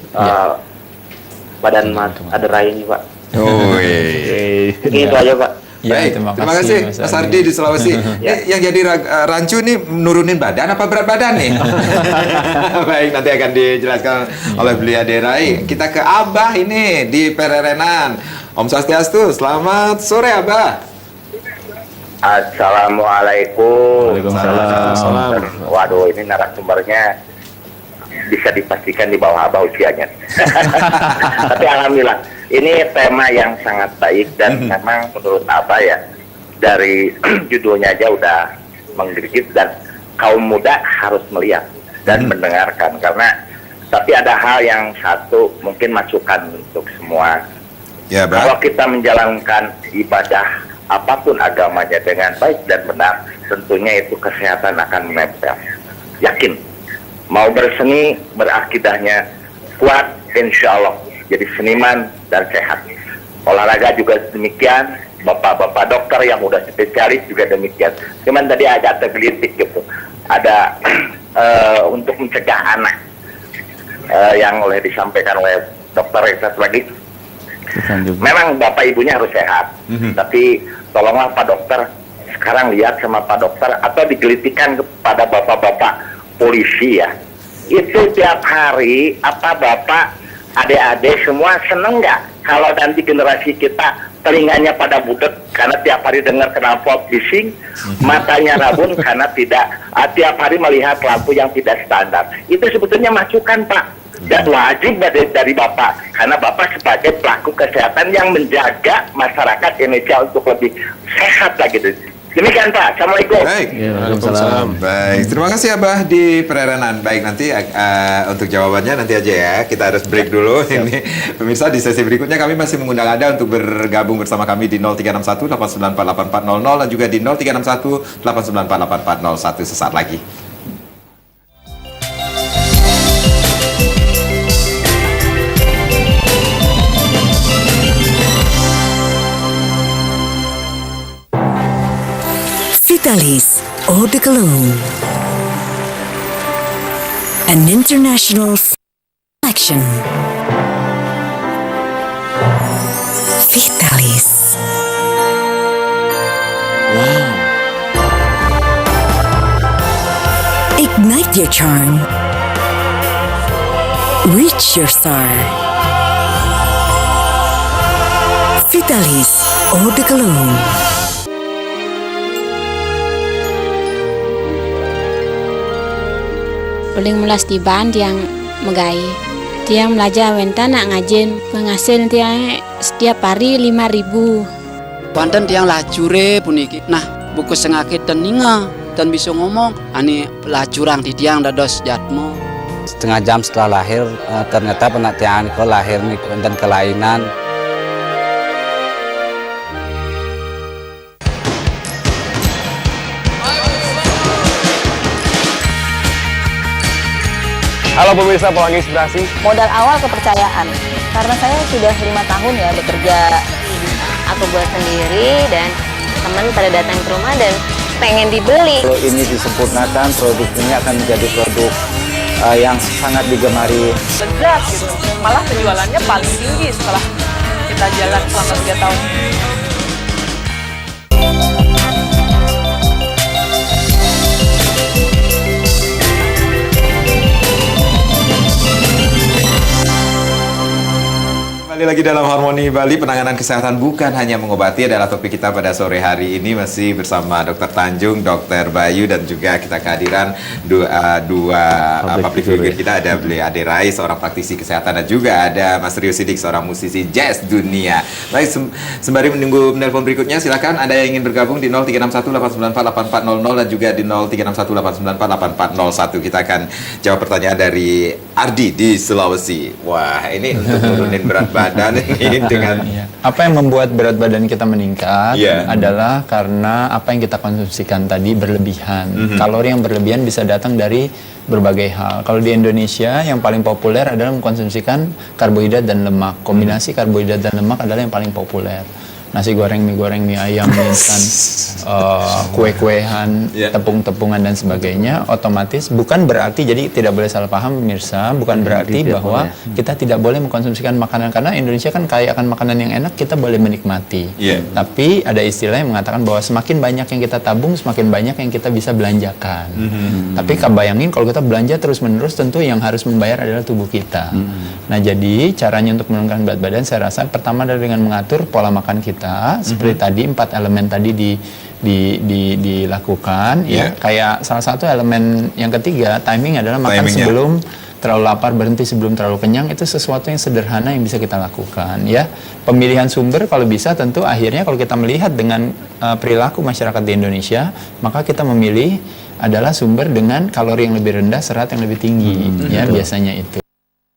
I: badan Mas Aderai ini Pak.
A: Oh,
I: Mungkin itu aja Pak.
D: Ya,
A: baik, terima kasih Mas Ardi di Sulawesi. Yang jadi rancu nih nurunin badan apa berat badan nih? Baik, nanti akan dijelaskan oleh beliau Derai. Kita ke Abah ini di Pererenan. Om Swastiastu, selamat sore Abah.
I: Assalamualaikum.
B: Waalaikumsalam.
I: Waduh, ini narasumbernya bisa dipastikan di bawah Abah usianya. Tapi alhamdulillah, ini tema yang sangat baik dan memang menurut Abah ya, dari judulnya aja udah menggigit dan kaum muda harus melihat dan mendengarkan. Karena tapi ada hal yang satu mungkin masukan untuk semua.
A: Ya, Bro.
I: Kalau kita menjalankan ibadah apapun agamanya dengan baik dan benar, tentunya itu kesehatan akan menempel. Yakin. Mau berseni, berakidahnya kuat, insya Allah jadi seniman dan sehat. Olahraga juga demikian, bapak-bapak dokter yang udah spesialis juga demikian. Cuman tadi agak tergelitik gitu. Ada untuk mencegah anak yang oleh disampaikan oleh dokter yang satu lagi. Memang bapak ibunya harus sehat, tapi tolonglah Pak Dokter sekarang lihat sama Pak Dokter atau digelitikan kepada bapak-bapak polisi ya, itu tiap hari apa bapak adik-adik semua seneng nggak kalau nanti generasi kita telinganya pada budek karena tiap hari dengar knalpot bising, matanya rabun karena tidak tiap hari melihat lampu yang tidak standar. Itu sebetulnya masukan Pak, dan wajib dari Bapak, karena Bapak sebagai pelaku kesehatan yang menjaga masyarakat Indonesia untuk lebih sehat lagi. Demikian Pak, Assalamualaikum.
A: Baik,
H: Waalaikumsalam.
A: baik. Terima kasih Abah di Pererenan. Baik, nanti untuk jawabannya nanti aja ya. Kita harus break dulu. Ini pemirsa, di sesi berikutnya kami masih mengundang Anda untuk bergabung bersama kami di 0361 894 8400 dan juga di 0361 894 8401 sesaat lagi.
E: Vitalis Eau de Cologne, an international selection. Vitalis. Wow. Ignite your charm. Reach your star. Vitalis Eau de Cologne.
J: Uling melas tiban tiang megai tiang belajar wenta nak ngajin penghasil tiang setiap hari 5.000.
K: Banten tiang lacure puniki nah buku sengakit dan ninga dan bisa ngomong ani lacurang di tiang dados jatmo.
L: Setengah jam setelah lahir ternyata penatian ko lahir nih dan kelainan.
M: Halo pemirsa Pelangi Inspirasi.
N: Modal awal kepercayaan. Karena saya sudah 5 tahun ya bekerja. Aku buat sendiri dan teman pada datang ke rumah dan pengen dibeli.
L: Kalau ini disempurnakan, produk ini akan menjadi produk yang sangat digemari.
N: Lega gitu. Malah penjualannya paling tinggi setelah kita jalan selama 3 tahun.
A: Kembali lagi dalam Harmoni Bali, penanganan kesehatan bukan hanya mengobati adalah topik kita pada sore hari ini. Masih bersama Dr. Tanjung, Dr. Bayu, dan juga kita kehadiran dua public figure kita. Ada beliau Ade Rai, seorang praktisi kesehatan, dan juga ada Mas Rio Siddiq, seorang musisi jazz dunia. Baik, sembari menunggu penelpon berikutnya, silakan Anda yang ingin bergabung di 0361 894 8400 dan juga di 0361 894 8401. Kita akan jawab pertanyaan dari Ardi di Sulawesi. Wah, ini untuk nurunin berat badan ini dengan
D: apa yang membuat berat badan kita meningkat adalah karena apa yang kita konsumsikan tadi berlebihan. Kalori yang berlebihan bisa datang dari berbagai hal. Kalau di Indonesia yang paling populer adalah mengkonsumsikan karbohidrat dan lemak. Kombinasi karbohidrat dan lemak adalah yang paling populer. Nasi goreng, mie ayam, mie instan, kue-kuehan, tepung-tepungan dan sebagainya, otomatis bukan berarti, jadi tidak boleh salah paham pemirsa, bukan berarti bahwa kita tidak boleh mengkonsumsikan makanan, karena Indonesia kan kaya akan makanan yang enak, kita boleh menikmati. Tapi ada istilah yang mengatakan bahwa semakin banyak yang kita tabung, semakin banyak yang kita bisa belanjakan. Tapi bayangin kalau kita belanja terus-menerus, tentu yang harus membayar adalah tubuh kita. Nah, jadi caranya untuk menurunkan berat badan saya rasa pertama adalah dengan mengatur pola makan kita. Seperti tadi 4 elemen tadi dilakukan ya. Kayak salah satu elemen yang ketiga, timing adalah makan sebelum terlalu lapar berhenti sebelum terlalu kenyang, itu sesuatu yang sederhana yang bisa kita lakukan ya. Pemilihan sumber kalau bisa tentu akhirnya kalau kita melihat dengan perilaku masyarakat di Indonesia, maka kita memilih adalah sumber dengan kalori yang lebih rendah, serat yang lebih tinggi ya biasanya itu.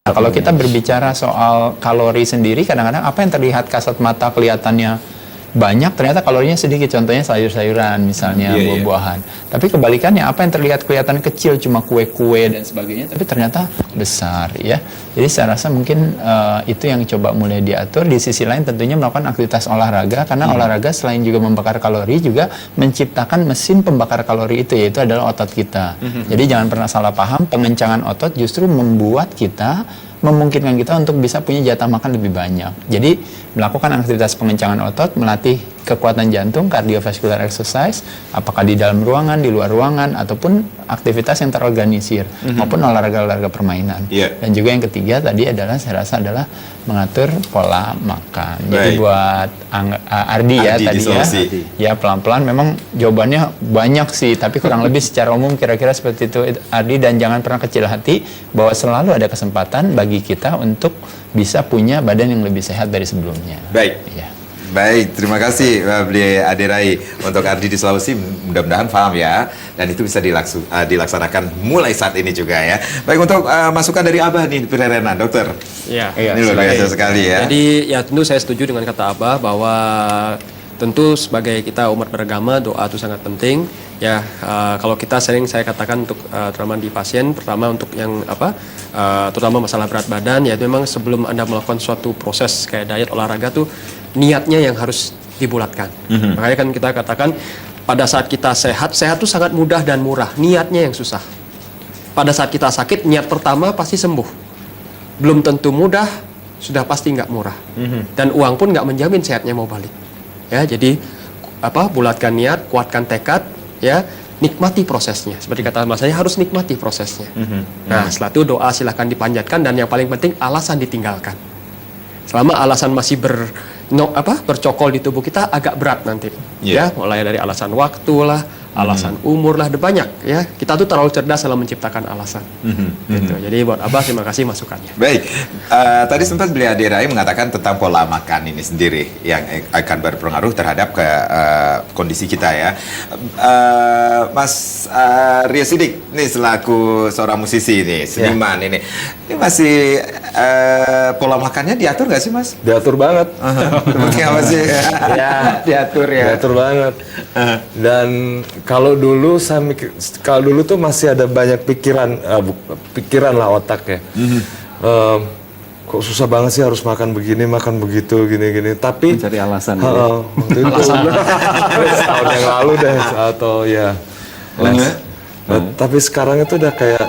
D: Nah, kalau kita berbicara soal kalori sendiri, kadang-kadang apa yang terlihat kasat mata kelihatannya banyak, ternyata kalorinya sedikit. Contohnya sayur-sayuran misalnya, buah-buahan. Tapi kebalikannya, apa yang terlihat kelihatan kecil cuma kue-kue dan sebagainya, tapi ternyata besar ya. Jadi saya rasa mungkin itu yang coba mulai diatur. Di sisi lain tentunya melakukan aktivitas olahraga, karena olahraga selain juga membakar kalori, juga menciptakan mesin pembakar kalori itu, yaitu adalah otot kita. Jadi jangan pernah salah paham, pengencangan otot justru membuat kita, memungkinkan kita untuk bisa punya jatah makan lebih banyak. Jadi melakukan aktivitas pengencangan otot, melatih kekuatan jantung, cardiovascular exercise, apakah di dalam ruangan, di luar ruangan, ataupun aktivitas yang terorganisir, maupun olahraga-olahraga permainan. Dan juga yang ketiga tadi adalah, saya rasa adalah mengatur pola makan. Jadi buat Ardi ya tadi ya pelan-pelan, memang jawabannya banyak sih, tapi kurang lebih secara umum kira-kira seperti itu Ardi. Dan jangan pernah kecil hati bahwa selalu ada kesempatan bagi kita untuk bisa punya badan yang lebih sehat dari sebelumnya.
A: Baik, terima kasih Beli Aderai. Untuk Ardi di Sulawesi, mudah-mudahan paham ya, dan itu bisa dilaksanakan mulai saat ini juga ya. Baik, untuk masukan dari Abah nih, Pirerena, dokter. Ini luar biasa sekali ya.
H: Jadi ya tentu saya setuju dengan kata Abah bahwa tentu sebagai kita umat beragama, doa itu sangat penting ya. Kalau kita sering saya katakan untuk terutama di pasien, pertama untuk yang terutama masalah berat badan, ya memang sebelum Anda melakukan suatu proses kayak diet, olahraga tuh niatnya yang harus dibulatkan. Makanya kan kita katakan pada saat kita sehat tuh sangat mudah dan murah, niatnya yang susah. Pada saat kita sakit, niat pertama pasti sembuh, belum tentu mudah, sudah pasti nggak murah, dan uang pun nggak menjamin sehatnya mau balik. Ya, jadi bulatkan niat, kuatkan tekad, ya, nikmati prosesnya. Seperti kata Mas, saya harus nikmati prosesnya. Nah, setelah itu doa silahkan dipanjatkan, dan yang paling penting alasan ditinggalkan. Selama alasan masih bercokol di tubuh kita, agak berat nanti. Ya, mulai dari alasan waktu lah, alasan umur lah, ada banyak ya. Kita tuh terlalu cerdas dalam menciptakan alasan. Gitu. Jadi buat Abah, terima kasih masukannya.
A: Baik, tadi sempat Beli Aderai mengatakan tentang pola makan ini sendiri yang akan berpengaruh terhadap kondisi kita ya. Mas Ria Sidik nih, selaku seorang musisi nih, seniman ini masih pola makannya diatur nggak sih Mas?
C: Diatur banget.
A: Seperti apa sih? Diatur ya.
C: Diatur banget. Dan kalau dulu tuh masih ada banyak pikiran lah otak ya. Kok susah banget sih harus makan begini, makan begitu, gini-gini. Tapi
B: mencari alasan.
C: Waktu itu tahun yang lalu deh, atau ya. Tapi sekarang itu udah kayak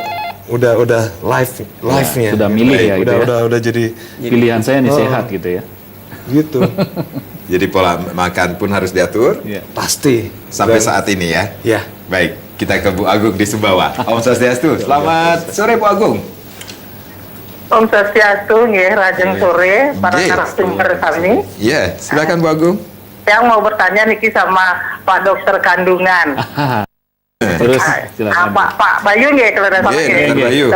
C: udah live-nya.
B: Sudah milih ya gitu ya.
C: Udah jadi
B: pilihan saya nih sehat gitu ya.
C: Gitu.
A: Jadi pola makan pun harus diatur.
C: Pasti.
A: Sampai saat ini ya.
C: Ya.
A: Baik, kita ke Bu Agung di Sumbawa. Om Swastiastu. Selamat sore Bu Agung.
O: Om Swastiastu, nggih, rajeng sore para narasumber kami.
A: Iya, silakan Bu Agung.
O: Saya mau bertanya niki sama Pak Dokter Kandungan.
B: Terus silakan.
O: Pak Bayu nggih, kalau ada
A: Dokter Bayu.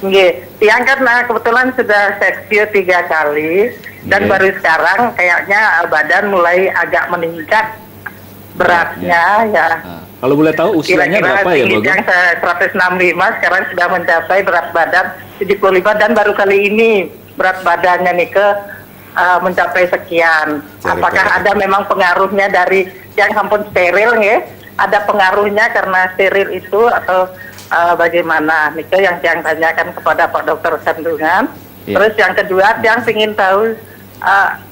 O: Nggih, tiang kan kebetulan sudah seksio 3 kali dan baru sekarang kayaknya badan mulai agak meningkat beratnya ya.
B: Kalau boleh tahu usianya berapa ya Bu Agung?
O: Yang 165 sekarang sudah mencapai berat badan 75, dan baru kali ini berat badannya nih mencapai sekian. Apakah ada memang pengaruhnya dari yang sampun steril ya? Ada pengaruhnya karena steril itu atau bagaimana? Nika yang tanyakan kepada Pak Dokter Kandungan. Terus yang kedua, yang ingin tahu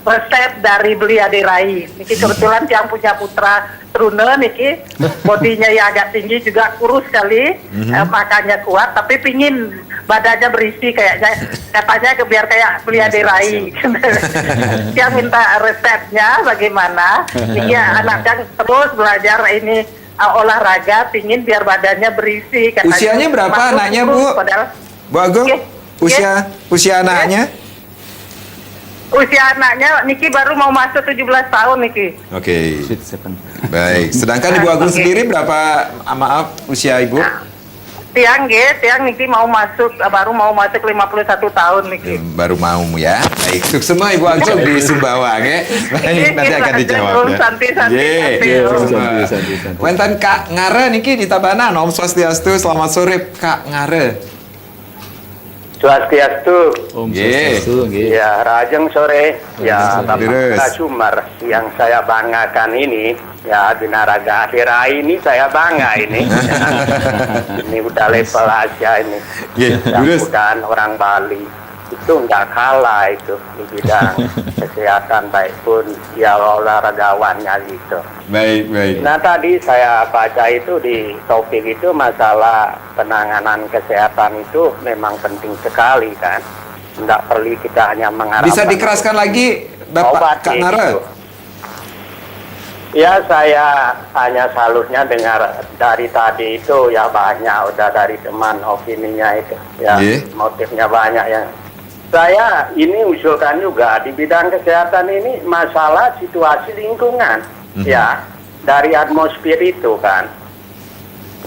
O: resep dari Beli Aderai. Niki kebetulan yang punya putra Trune niki, bodinya ya agak tinggi juga, kurus sekali, makannya kuat, tapi pingin badannya berisi katanya biar kayak Beli Aderai. Dia minta resepnya bagaimana? Niki anaknya terus belajar ini olahraga, pingin biar badannya berisi.
A: Usianya berapa anaknya Bu? Bu Agung? Usia anaknya?
O: Usia anaknya niki baru mau masuk 17 tahun niki.
A: Oke. Baik. Sedangkan Ibu Agung sendiri berapa? Maaf, usia Ibu?
O: Tiang niki baru mau masuk 51 tahun niki.
A: Baru mau ya. Baik, sukses semua Ibu Agung di Sumbawa nge. Baik, nanti akan dijawab ya.
O: Santi.
A: Wenten Kak Ngare niki di Tabanan. Om Swastiastu, selamat sore Kak Ngare.
P: Swastiastu.
B: Om Swastiastu.
P: Ya, Rajeng sore. Ya, Bapak
A: Terus.
P: Sumar yang saya banggakan ini, ya Binaraga Akhirai ini saya bangga ini. Ya. Ini udah level aja ini. Mudah-mudahan orang Bali itu nggak kalah itu di bidang kesehatan baik pun ya olahragawannya gitu.
A: Baik.
P: Nah tadi saya baca itu di topik itu masalah penanganan kesehatan itu memang penting sekali kan. Tidak perlu kita hanya mengharapkan.
A: Bisa dikeraskan lagi Bapak Kak Ngare?
P: Ya saya hanya salutnya dengar dari tadi itu ya banyak udah dari teman opininya itu ya motifnya banyak yang saya ini usulkan juga di bidang kesehatan ini masalah situasi lingkungan ya dari atmosfer itu kan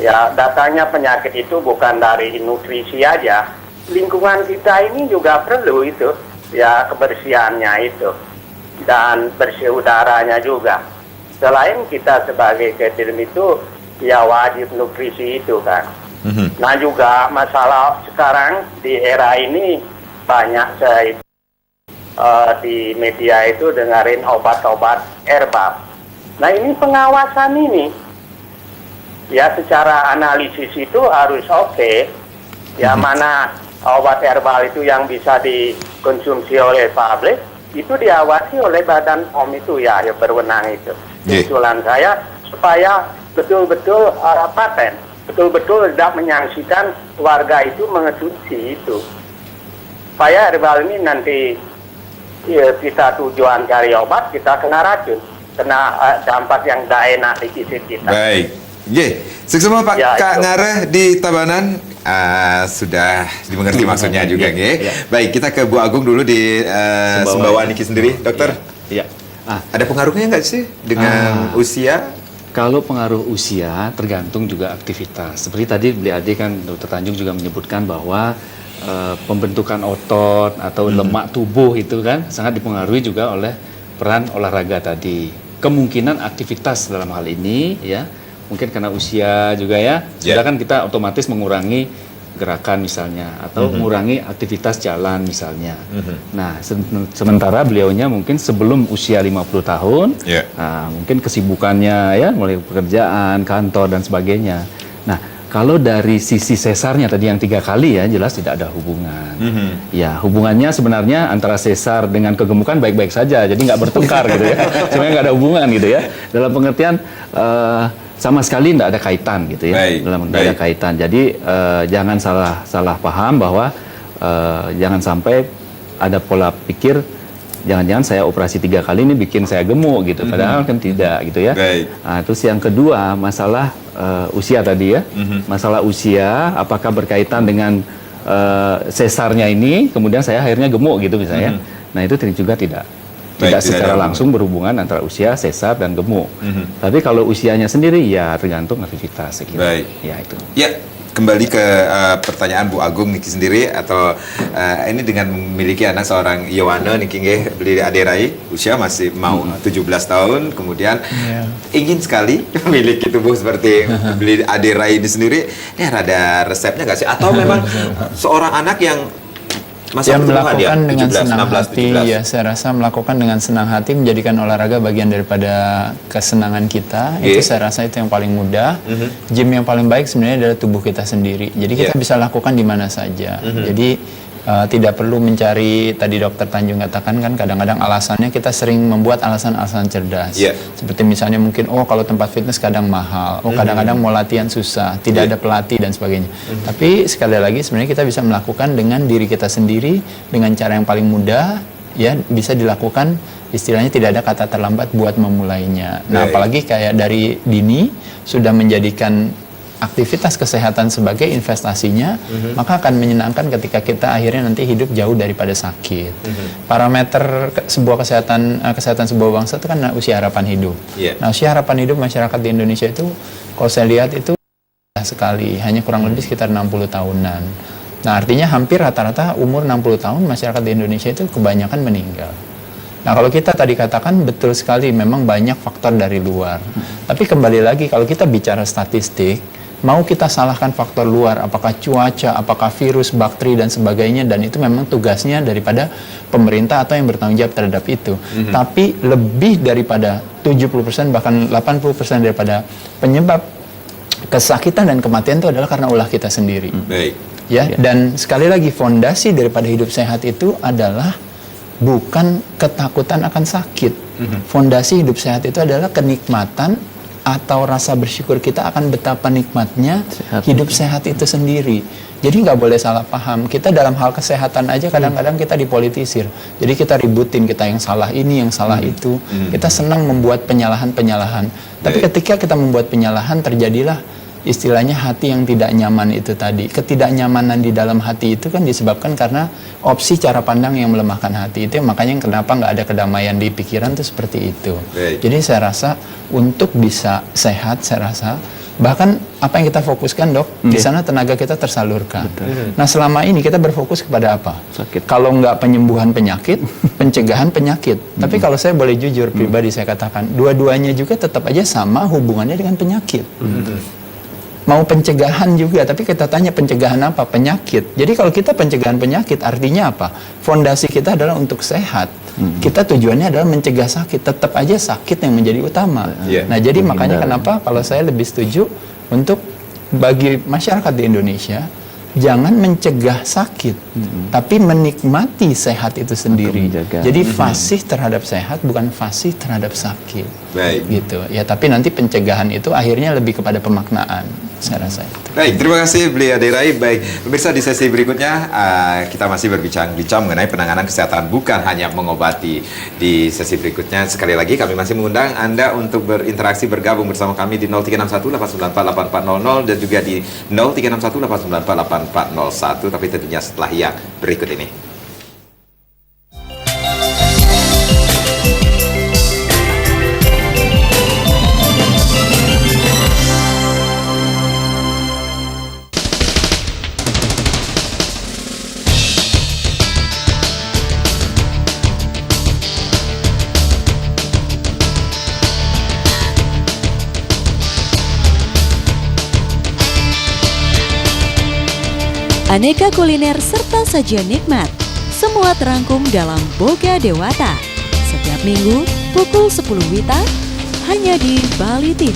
P: ya datangnya penyakit itu bukan dari nutrisi aja lingkungan kita ini juga perlu itu ya kebersihannya itu dan bersih udaranya juga selain kita sebagai ketim itu ya wajib nutrisi itu kan nah juga masalah sekarang di era ini banyak saya di media itu dengerin obat-obat herbal. Nah ini pengawasan ini ya secara analisis itu harus oke. Ya mana obat herbal itu yang bisa dikonsumsi oleh publik itu diawasi oleh Badan POM itu ya yang berwenang itu. Usulan saya supaya betul-betul paten, betul-betul tidak menyaksikan warga itu mengonsumsi itu. Supaya herbal ini nanti ya, kita tujuan cari obat, kita kena racun, kena dampak yang tidak enak di fisik kita.
A: Baik, sukses semua Pak Kak Ngare di Tabanan. Sudah dimengerti maksudnya juga, Baik, kita ke Bu Agung dulu di Sumbawa Niki sendiri, dokter.
B: Iya.
A: Ada pengaruhnya nggak sih dengan usia?
B: Kalau pengaruh usia tergantung juga aktivitas. Seperti tadi Beli Ade kan Dr. Tanjung juga menyebutkan bahwa pembentukan otot atau lemak tubuh itu kan sangat dipengaruhi juga oleh peran olahraga tadi. Kemungkinan aktivitas dalam hal ini ya mungkin karena usia juga ya sudah kan kita otomatis mengurangi gerakan misalnya atau mengurangi aktivitas jalan misalnya. Nah sementara beliaunya mungkin sebelum usia 50 tahun mungkin kesibukannya ya mulai pekerjaan, kantor dan sebagainya. Nah kalau dari sisi sesarnya tadi yang 3 kali ya jelas tidak ada hubungan. Ya hubungannya sebenarnya antara sesar dengan kegemukan baik-baik saja, jadi nggak bertengkar gitu ya. Sebenarnya nggak ada hubungan gitu ya. Dalam pengertian sama sekali tidak ada kaitan gitu ya. Tidak ada kaitan. Jadi jangan salah paham bahwa jangan sampai ada pola pikir jangan-jangan saya operasi 3 kali ini bikin saya gemuk gitu. Padahal kan tidak gitu ya. Nah, terus yang kedua masalah usia tadi ya. Masalah usia apakah berkaitan dengan sesarnya ini kemudian saya akhirnya gemuk gitu misalnya. Nah itu juga tidak secara langsung berhubungan antara usia, sesar dan gemuk. Tapi kalau usianya sendiri ya tergantung aktivitas sekira. Ya itu.
A: Ya. Kembali ke pertanyaan Bu Agung Niki sendiri atau ini dengan memiliki anak seorang Yowana Niki Beli Ade Rai usia masih mau 17 tahun kemudian ingin sekali memiliki tubuh seperti Beli Ade Rai ini sendiri ini ada resepnya nggak sih atau memang seorang anak yang
D: masa melakukan dengan 17, senang 16, hati 17. Ya saya rasa melakukan dengan senang hati menjadikan olahraga bagian daripada kesenangan kita itu saya rasa itu yang paling mudah. Gym yang paling baik sebenarnya adalah tubuh kita sendiri, jadi kita bisa lakukan di mana saja. Jadi tidak perlu mencari, tadi Dokter Tanjung katakan kan kadang-kadang alasannya kita sering membuat alasan-alasan cerdas. Seperti misalnya mungkin kalau tempat fitness kadang mahal, kadang-kadang mau latihan susah, tidak ada pelatih dan sebagainya. Tapi sekali lagi sebenarnya kita bisa melakukan dengan diri kita sendiri dengan cara yang paling mudah ya, bisa dilakukan, istilahnya tidak ada kata terlambat buat memulainya. Nah, apalagi kayak dari dini sudah menjadikan aktivitas kesehatan sebagai investasinya, maka akan menyenangkan ketika kita akhirnya nanti hidup jauh daripada sakit. Parameter sebuah kesehatan sebuah bangsa itu kan usia harapan hidup. Nah, usia harapan hidup masyarakat di Indonesia itu kalau saya lihat itu sekali, hanya kurang lebih sekitar 60 tahunan. Nah, artinya hampir rata-rata umur 60 tahun masyarakat di Indonesia itu kebanyakan meninggal. Nah, kalau kita tadi katakan betul sekali memang banyak faktor dari luar. Tapi kembali lagi kalau kita bicara statistik, mau kita salahkan faktor luar, apakah cuaca, apakah virus, bakteri dan sebagainya, dan itu memang tugasnya daripada pemerintah atau yang bertanggung jawab terhadap itu. Tapi lebih daripada 70% bahkan 80% daripada penyebab kesakitan dan kematian itu adalah karena ulah kita sendiri. Ya, dan sekali lagi fondasi daripada hidup sehat itu adalah bukan ketakutan akan sakit. Fondasi hidup sehat itu adalah kenikmatan atau rasa bersyukur kita akan betapa nikmatnya hidup sehat itu sendiri. Jadi nggak boleh salah paham. Kita dalam hal kesehatan aja kadang-kadang kita dipolitisir. Jadi kita ributin, kita yang salah ini, yang salah itu. Kita senang membuat penyalahan-penyalahan. Tapi ketika kita membuat penyalahan, terjadilah istilahnya hati yang tidak nyaman itu tadi. Ketidaknyamanan di dalam hati itu kan disebabkan karena opsi cara pandang yang melemahkan hati itu. Makanya kenapa nggak ada kedamaian di pikiran itu seperti itu. Jadi saya rasa untuk bisa sehat, saya rasa bahkan apa yang kita fokuskan, Dok, di sana tenaga kita tersalurkan. Nah, selama ini kita berfokus kepada apa? Kalau nggak penyembuhan penyakit, pencegahan penyakit. Tapi kalau saya boleh jujur pribadi saya katakan, dua-duanya juga tetap aja sama hubungannya dengan penyakit. Mau pencegahan juga, tapi kita tanya pencegahan apa? Penyakit. Jadi kalau kita pencegahan penyakit artinya apa? Fondasi kita adalah untuk sehat. Kita tujuannya adalah mencegah sakit. Tetap aja sakit yang menjadi utama. Nah, jadi makanya kenapa kalau saya lebih setuju untuk bagi masyarakat di Indonesia jangan mencegah sakit, tapi menikmati sehat itu sendiri. Jadi fasih terhadap sehat bukan fasih terhadap sakit. Gitu. Ya, tapi nanti pencegahan itu akhirnya lebih kepada pemaknaan, saya rasa itu.
A: Baik, terima kasih Beli Aderai. Baik, pemirsa, di sesi berikutnya kita masih berbincang mengenai penanganan kesehatan bukan hanya mengobati. Di sesi berikutnya sekali lagi kami masih mengundang Anda untuk berinteraksi bergabung bersama kami di 0361 894 8400 dan juga di 0361 894 8401, tapi tentunya setelah yang berikut ini.
F: Aneka kuliner serta sajian nikmat, semua terangkum dalam Boga Dewata. Setiap minggu pukul 10 WITA, hanya di Bali TV.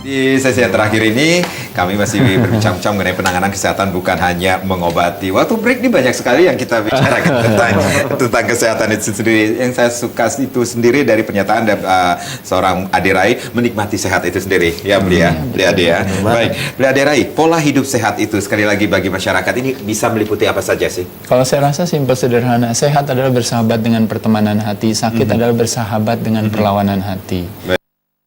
A: Di sesi yang terakhir ini kami masih berbincang-bincang mengenai penanganan kesehatan bukan hanya mengobati. Waktu break ini banyak sekali yang kita bicarakan tentang kesehatan itu sendiri. Yang saya suka itu sendiri dari pernyataan seorang Aderai, menikmati sehat itu sendiri. Ya, Beli Ade ya. Baik, Beli Aderai, pola hidup sehat itu sekali lagi bagi masyarakat ini bisa meliputi apa saja sih?
D: Kalau saya rasa simpel sederhana. Sehat adalah bersahabat dengan pertemanan hati, sakit adalah bersahabat dengan perlawanan hati.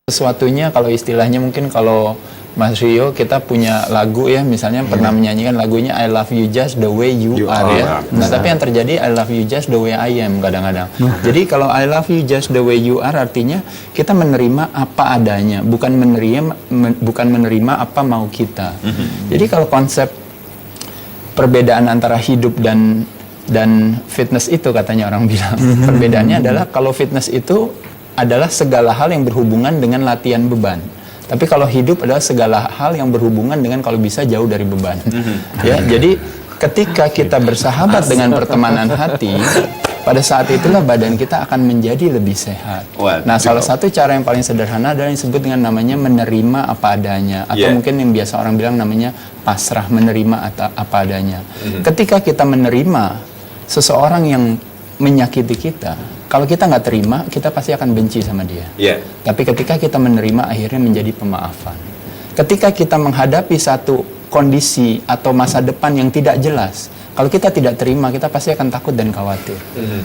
D: Sesuatunya kalau istilahnya mungkin kalau Mas Rio kita punya lagu ya misalnya pernah menyanyikan lagunya I love you just the way you are ya. Nah, tapi yang terjadi I love you just the way I am kadang-kadang. Jadi kalau I love you just the way you are artinya kita menerima apa adanya, bukan menerima apa mau kita. Jadi kalau konsep perbedaan antara hidup dan fitness itu katanya orang bilang. Perbedaannya adalah kalau fitness itu adalah segala hal yang berhubungan dengan latihan beban. Tapi kalau hidup adalah segala hal yang berhubungan dengan kalau bisa jauh dari beban. Ya, jadi ketika kita bersahabat dengan pertemanan hati, pada saat itulah badan kita akan menjadi lebih sehat. Nah, salah satu cara yang paling sederhana adalah yang disebut dengan namanya menerima apa adanya. Atau mungkin yang biasa orang bilang namanya pasrah, menerima apa adanya. Ketika kita menerima seseorang yang menyakiti kita, kalau kita nggak terima, kita pasti akan benci sama dia. Tapi ketika kita menerima, akhirnya menjadi pemaafan. Ketika kita menghadapi satu kondisi atau masa depan yang tidak jelas, kalau kita tidak terima, kita pasti akan takut dan khawatir.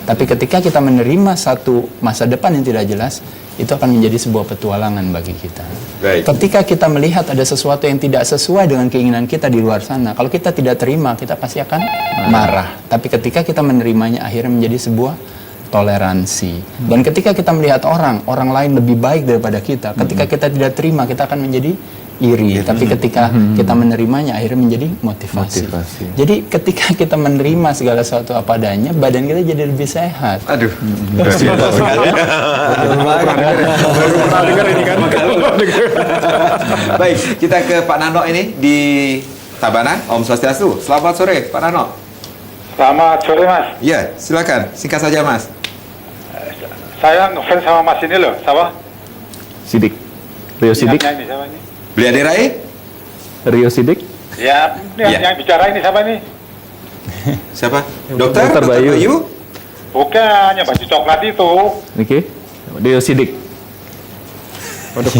D: Tapi ketika kita menerima satu masa depan yang tidak jelas, itu akan menjadi sebuah petualangan bagi kita. Ketika kita melihat ada sesuatu yang tidak sesuai dengan keinginan kita di luar sana, kalau kita tidak terima, kita pasti akan marah. Tapi ketika kita menerimanya, akhirnya menjadi sebuah toleransi. Dan ketika kita melihat orang lain lebih baik daripada kita, ketika kita tidak terima, kita akan menjadi iri. Tapi ketika kita menerimanya, akhirnya menjadi motivasi. Jadi ketika kita menerima segala sesuatu apa adanya, badan kita jadi lebih sehat.
A: Aduh, sekali. Baik, kita ke Pak Nano ini di Tabanan. Om Swastiastu. Selamat sore, Pak Nano.
Q: Selamat sore, Mas.
A: Iya, silakan. Singkat saja, Mas.
Q: Saya ngefans sama Mas ini loh, siapa?
B: Sidik. Rio Sidik.
Q: Ini siapa ini?
A: Beli Aderai?
B: Rio Sidik.
Q: Ya, yang bicara ini siapa ini?
A: Siapa? Dokter Bayu?
Q: Bukan, yang baju coklat itu.
B: Oke. Rio Sidik.
A: Waduh.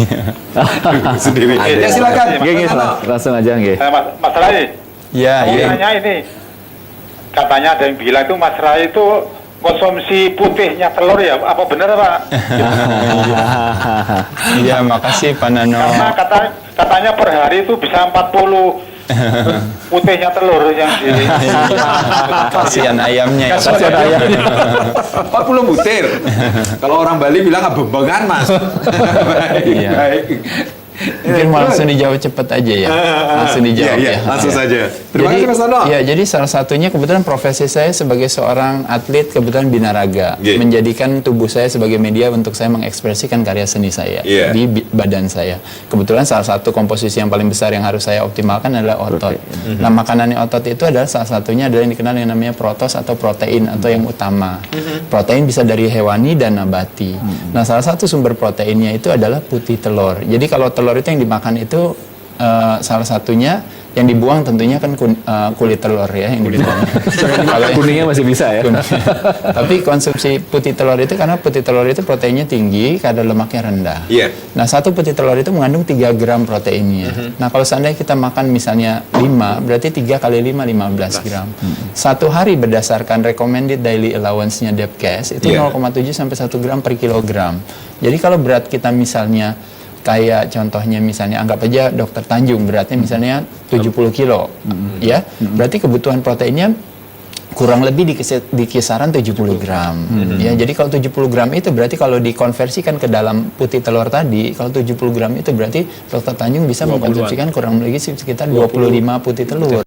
A: Sendiri. Ya silakan.
B: Oke, langsung aja nggih.
Q: Mas Rai.
D: Ya,
Q: Tanya ini. Katanya ada yang bilang itu Mas Rai itu konsumsi putihnya telur ya, apa benar Pak?
D: Iya, makasih Pak Nano.
Q: Karena katanya per hari itu bisa 40 putihnya telur yang di
D: kasihan ayamnya ya.
A: Kasihan ayamnya. 40 butir. Kalau orang Bali bilang abembengan, Mas.
D: Iya.
A: Baik.
D: Mungkin mau langsung dijawab cepat aja ya. Langsung dijawab ya.
A: Langsung saja. Terima kasih Mas Nano.
D: Ya, jadi salah satunya kebetulan profesi saya sebagai seorang atlet kebetulan binaraga, menjadikan tubuh saya sebagai media untuk saya mengekspresikan karya seni saya di badan saya. Kebetulan salah satu komposisi yang paling besar yang harus saya optimalkan adalah otot. Nah, makanannya otot itu adalah salah satunya adalah yang dikenal yang namanya protos atau protein atau yang utama. Protein bisa dari hewani dan nabati. Nah, salah satu sumber proteinnya itu adalah putih telur. Jadi kalau telur itu yang dimakan itu salah satunya yang dibuang tentunya kan kulit telur ya yang dibuang. Kalau
B: kuningnya masih bisa ya.
D: Tapi konsumsi putih telur itu karena putih telur itu proteinnya tinggi, kadar lemaknya rendah. Nah, satu putih telur itu mengandung 3 gram proteinnya. Nah, kalau seandainya kita makan misalnya 5, berarti 3 kali 5, 15 gram. Satu hari berdasarkan recommended daily allowance-nya Depkes itu 0,7 sampai 1 gram per kilogram. Jadi kalau berat kita misalnya kayak contohnya misalnya anggap aja Dokter Tanjung beratnya misalnya 70 kilo ya, berarti kebutuhan proteinnya kurang lebih di kisaran 70 gram ya. Jadi kalau 70 gram itu berarti kalau dikonversikan ke dalam putih telur tadi, kalau 70 gram itu berarti Dokter Tanjung bisa mengkonsumsikan kurang lebih sekitar 25 putih telur.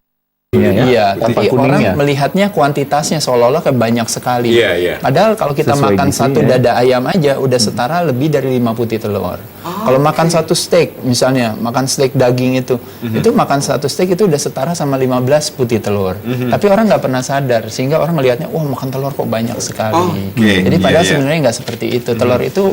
D: Iya, tapi orang melihatnya kuantitasnya seolah-olah kayak banyak sekali. Padahal kalau kita makan satu dada ayam aja udah setara lebih dari 5 putih telur. Kalau makan satu steak, misalnya makan steak daging itu makan satu steak itu udah setara sama 15 putih telur. Tapi orang nggak pernah sadar, sehingga orang melihatnya, wah makan telur kok banyak sekali. Jadi padahal sebenarnya nggak seperti itu. Telur itu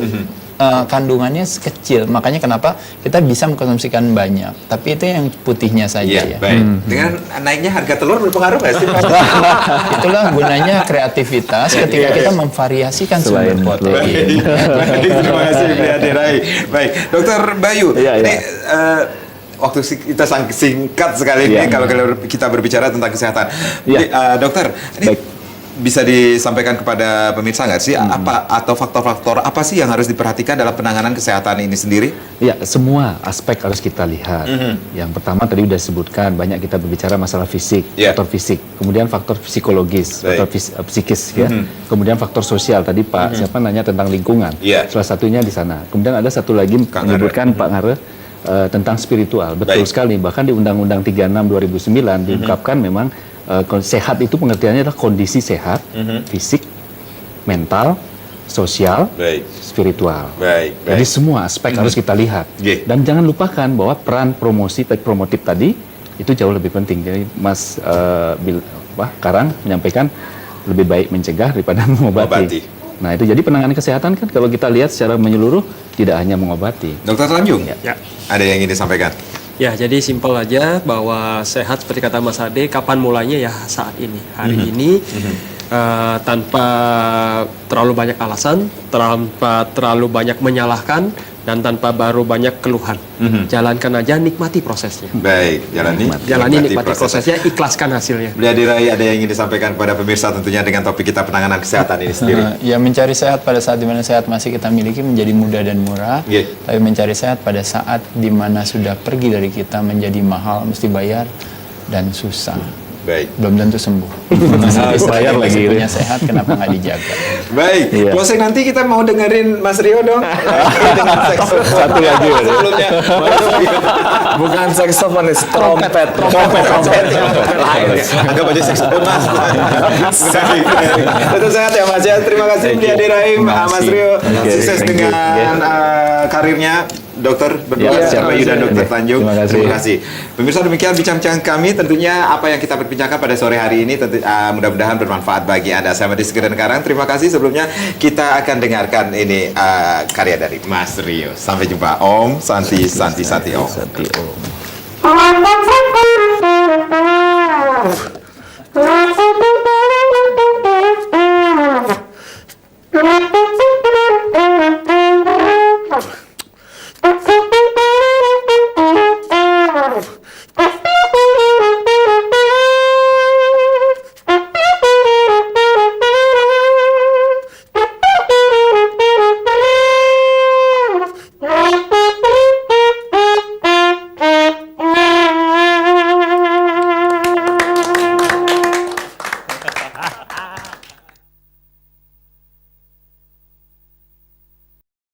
D: kandungannya kecil, makanya kenapa kita bisa mengkonsumsikan banyak. Tapi itu yang putihnya saja ya.
A: Dengan naiknya harga telur berpengaruh nggak sih?
D: Itulah gunanya kreativitas ketika kita memvariasikan sumber protein.
A: Terima kasih Beli Aderai. Baik, Dokter Bayu, ini waktu kita singkat sekali ini kalau kita berbicara tentang kesehatan. Dokter, ini bisa disampaikan kepada pemirsa nggak sih apa atau faktor-faktor apa sih yang harus diperhatikan dalam penanganan kesehatan ini sendiri?
B: Ya, semua aspek harus kita lihat. Yang pertama tadi sudah disebutkan, banyak kita berbicara masalah fisik, faktor fisik, kemudian faktor psikologis, faktor psikis ya. Kemudian faktor sosial, tadi Pak siapa nanya tentang lingkungan. Salah satunya di sana. Kemudian ada satu lagi menyebutkan Pak Ngare tentang spiritual. Betul sekali, bahkan di Undang-Undang 36 2009 diungkapkan memang sehat itu pengertiannya adalah kondisi sehat, fisik, mental, sosial, spiritual. Jadi semua aspek harus kita lihat. Dan jangan lupakan bahwa peran promotif tadi itu jauh lebih penting. Jadi Mas Karang menyampaikan lebih baik mencegah daripada mengobati. Nah itu jadi penanganan kesehatan kan kalau kita lihat secara menyeluruh tidak hanya mengobati.
A: Dokter Tanjung, ada yang ingin disampaikan?
H: Ya, jadi simpel aja bahwa sehat seperti kata Mas Ade, kapan mulainya ya saat ini, hari ini. tanpa terlalu banyak alasan, tanpa terlalu banyak menyalahkan, dan tanpa baru banyak keluhan. Jalankan aja, nikmati prosesnya.
A: Baik,
H: jalani nikmati prosesnya, ikhlaskan hasilnya.
A: Beli Adirai, ada yang ingin disampaikan kepada pemirsa tentunya dengan topik kita penanganan kesehatan ini sendiri?
D: Ya, mencari sehat pada saat dimana sehat masih kita miliki menjadi mudah dan murah. Tapi mencari sehat pada saat dimana sudah pergi dari kita menjadi mahal, mesti bayar dan susah.
A: Baik.
D: Belum tentu sembuh.
B: Bayar lagi.
D: Punya sehat, kenapa nggak dijaga?
A: Baik, closing nanti kita mau dengerin Mas Rio dong. Dengan saxophone.
B: Satu lagi.
A: Sebelumnya.
C: Bukan saksofonis, trompet.
A: Agak banyak saxophone Mas. Tetap sehat ya Mas ya. Terima kasih Beli Adirai, Mas Rio. Sukses dengan karirnya. Dokter berdua, Bayu dan Dokter Tanjung. Terima kasih. Pemirsa, demikian bincang-bincang kami. Tentunya apa yang kita perbincangkan pada sore hari ini mudah-mudahan bermanfaat bagi Anda. Saya Madi Sekiran Karang. Terima kasih. Sebelumnya kita akan dengarkan ini karya dari Mas Rio. Sampai jumpa. Om Santi Santi Santi Om.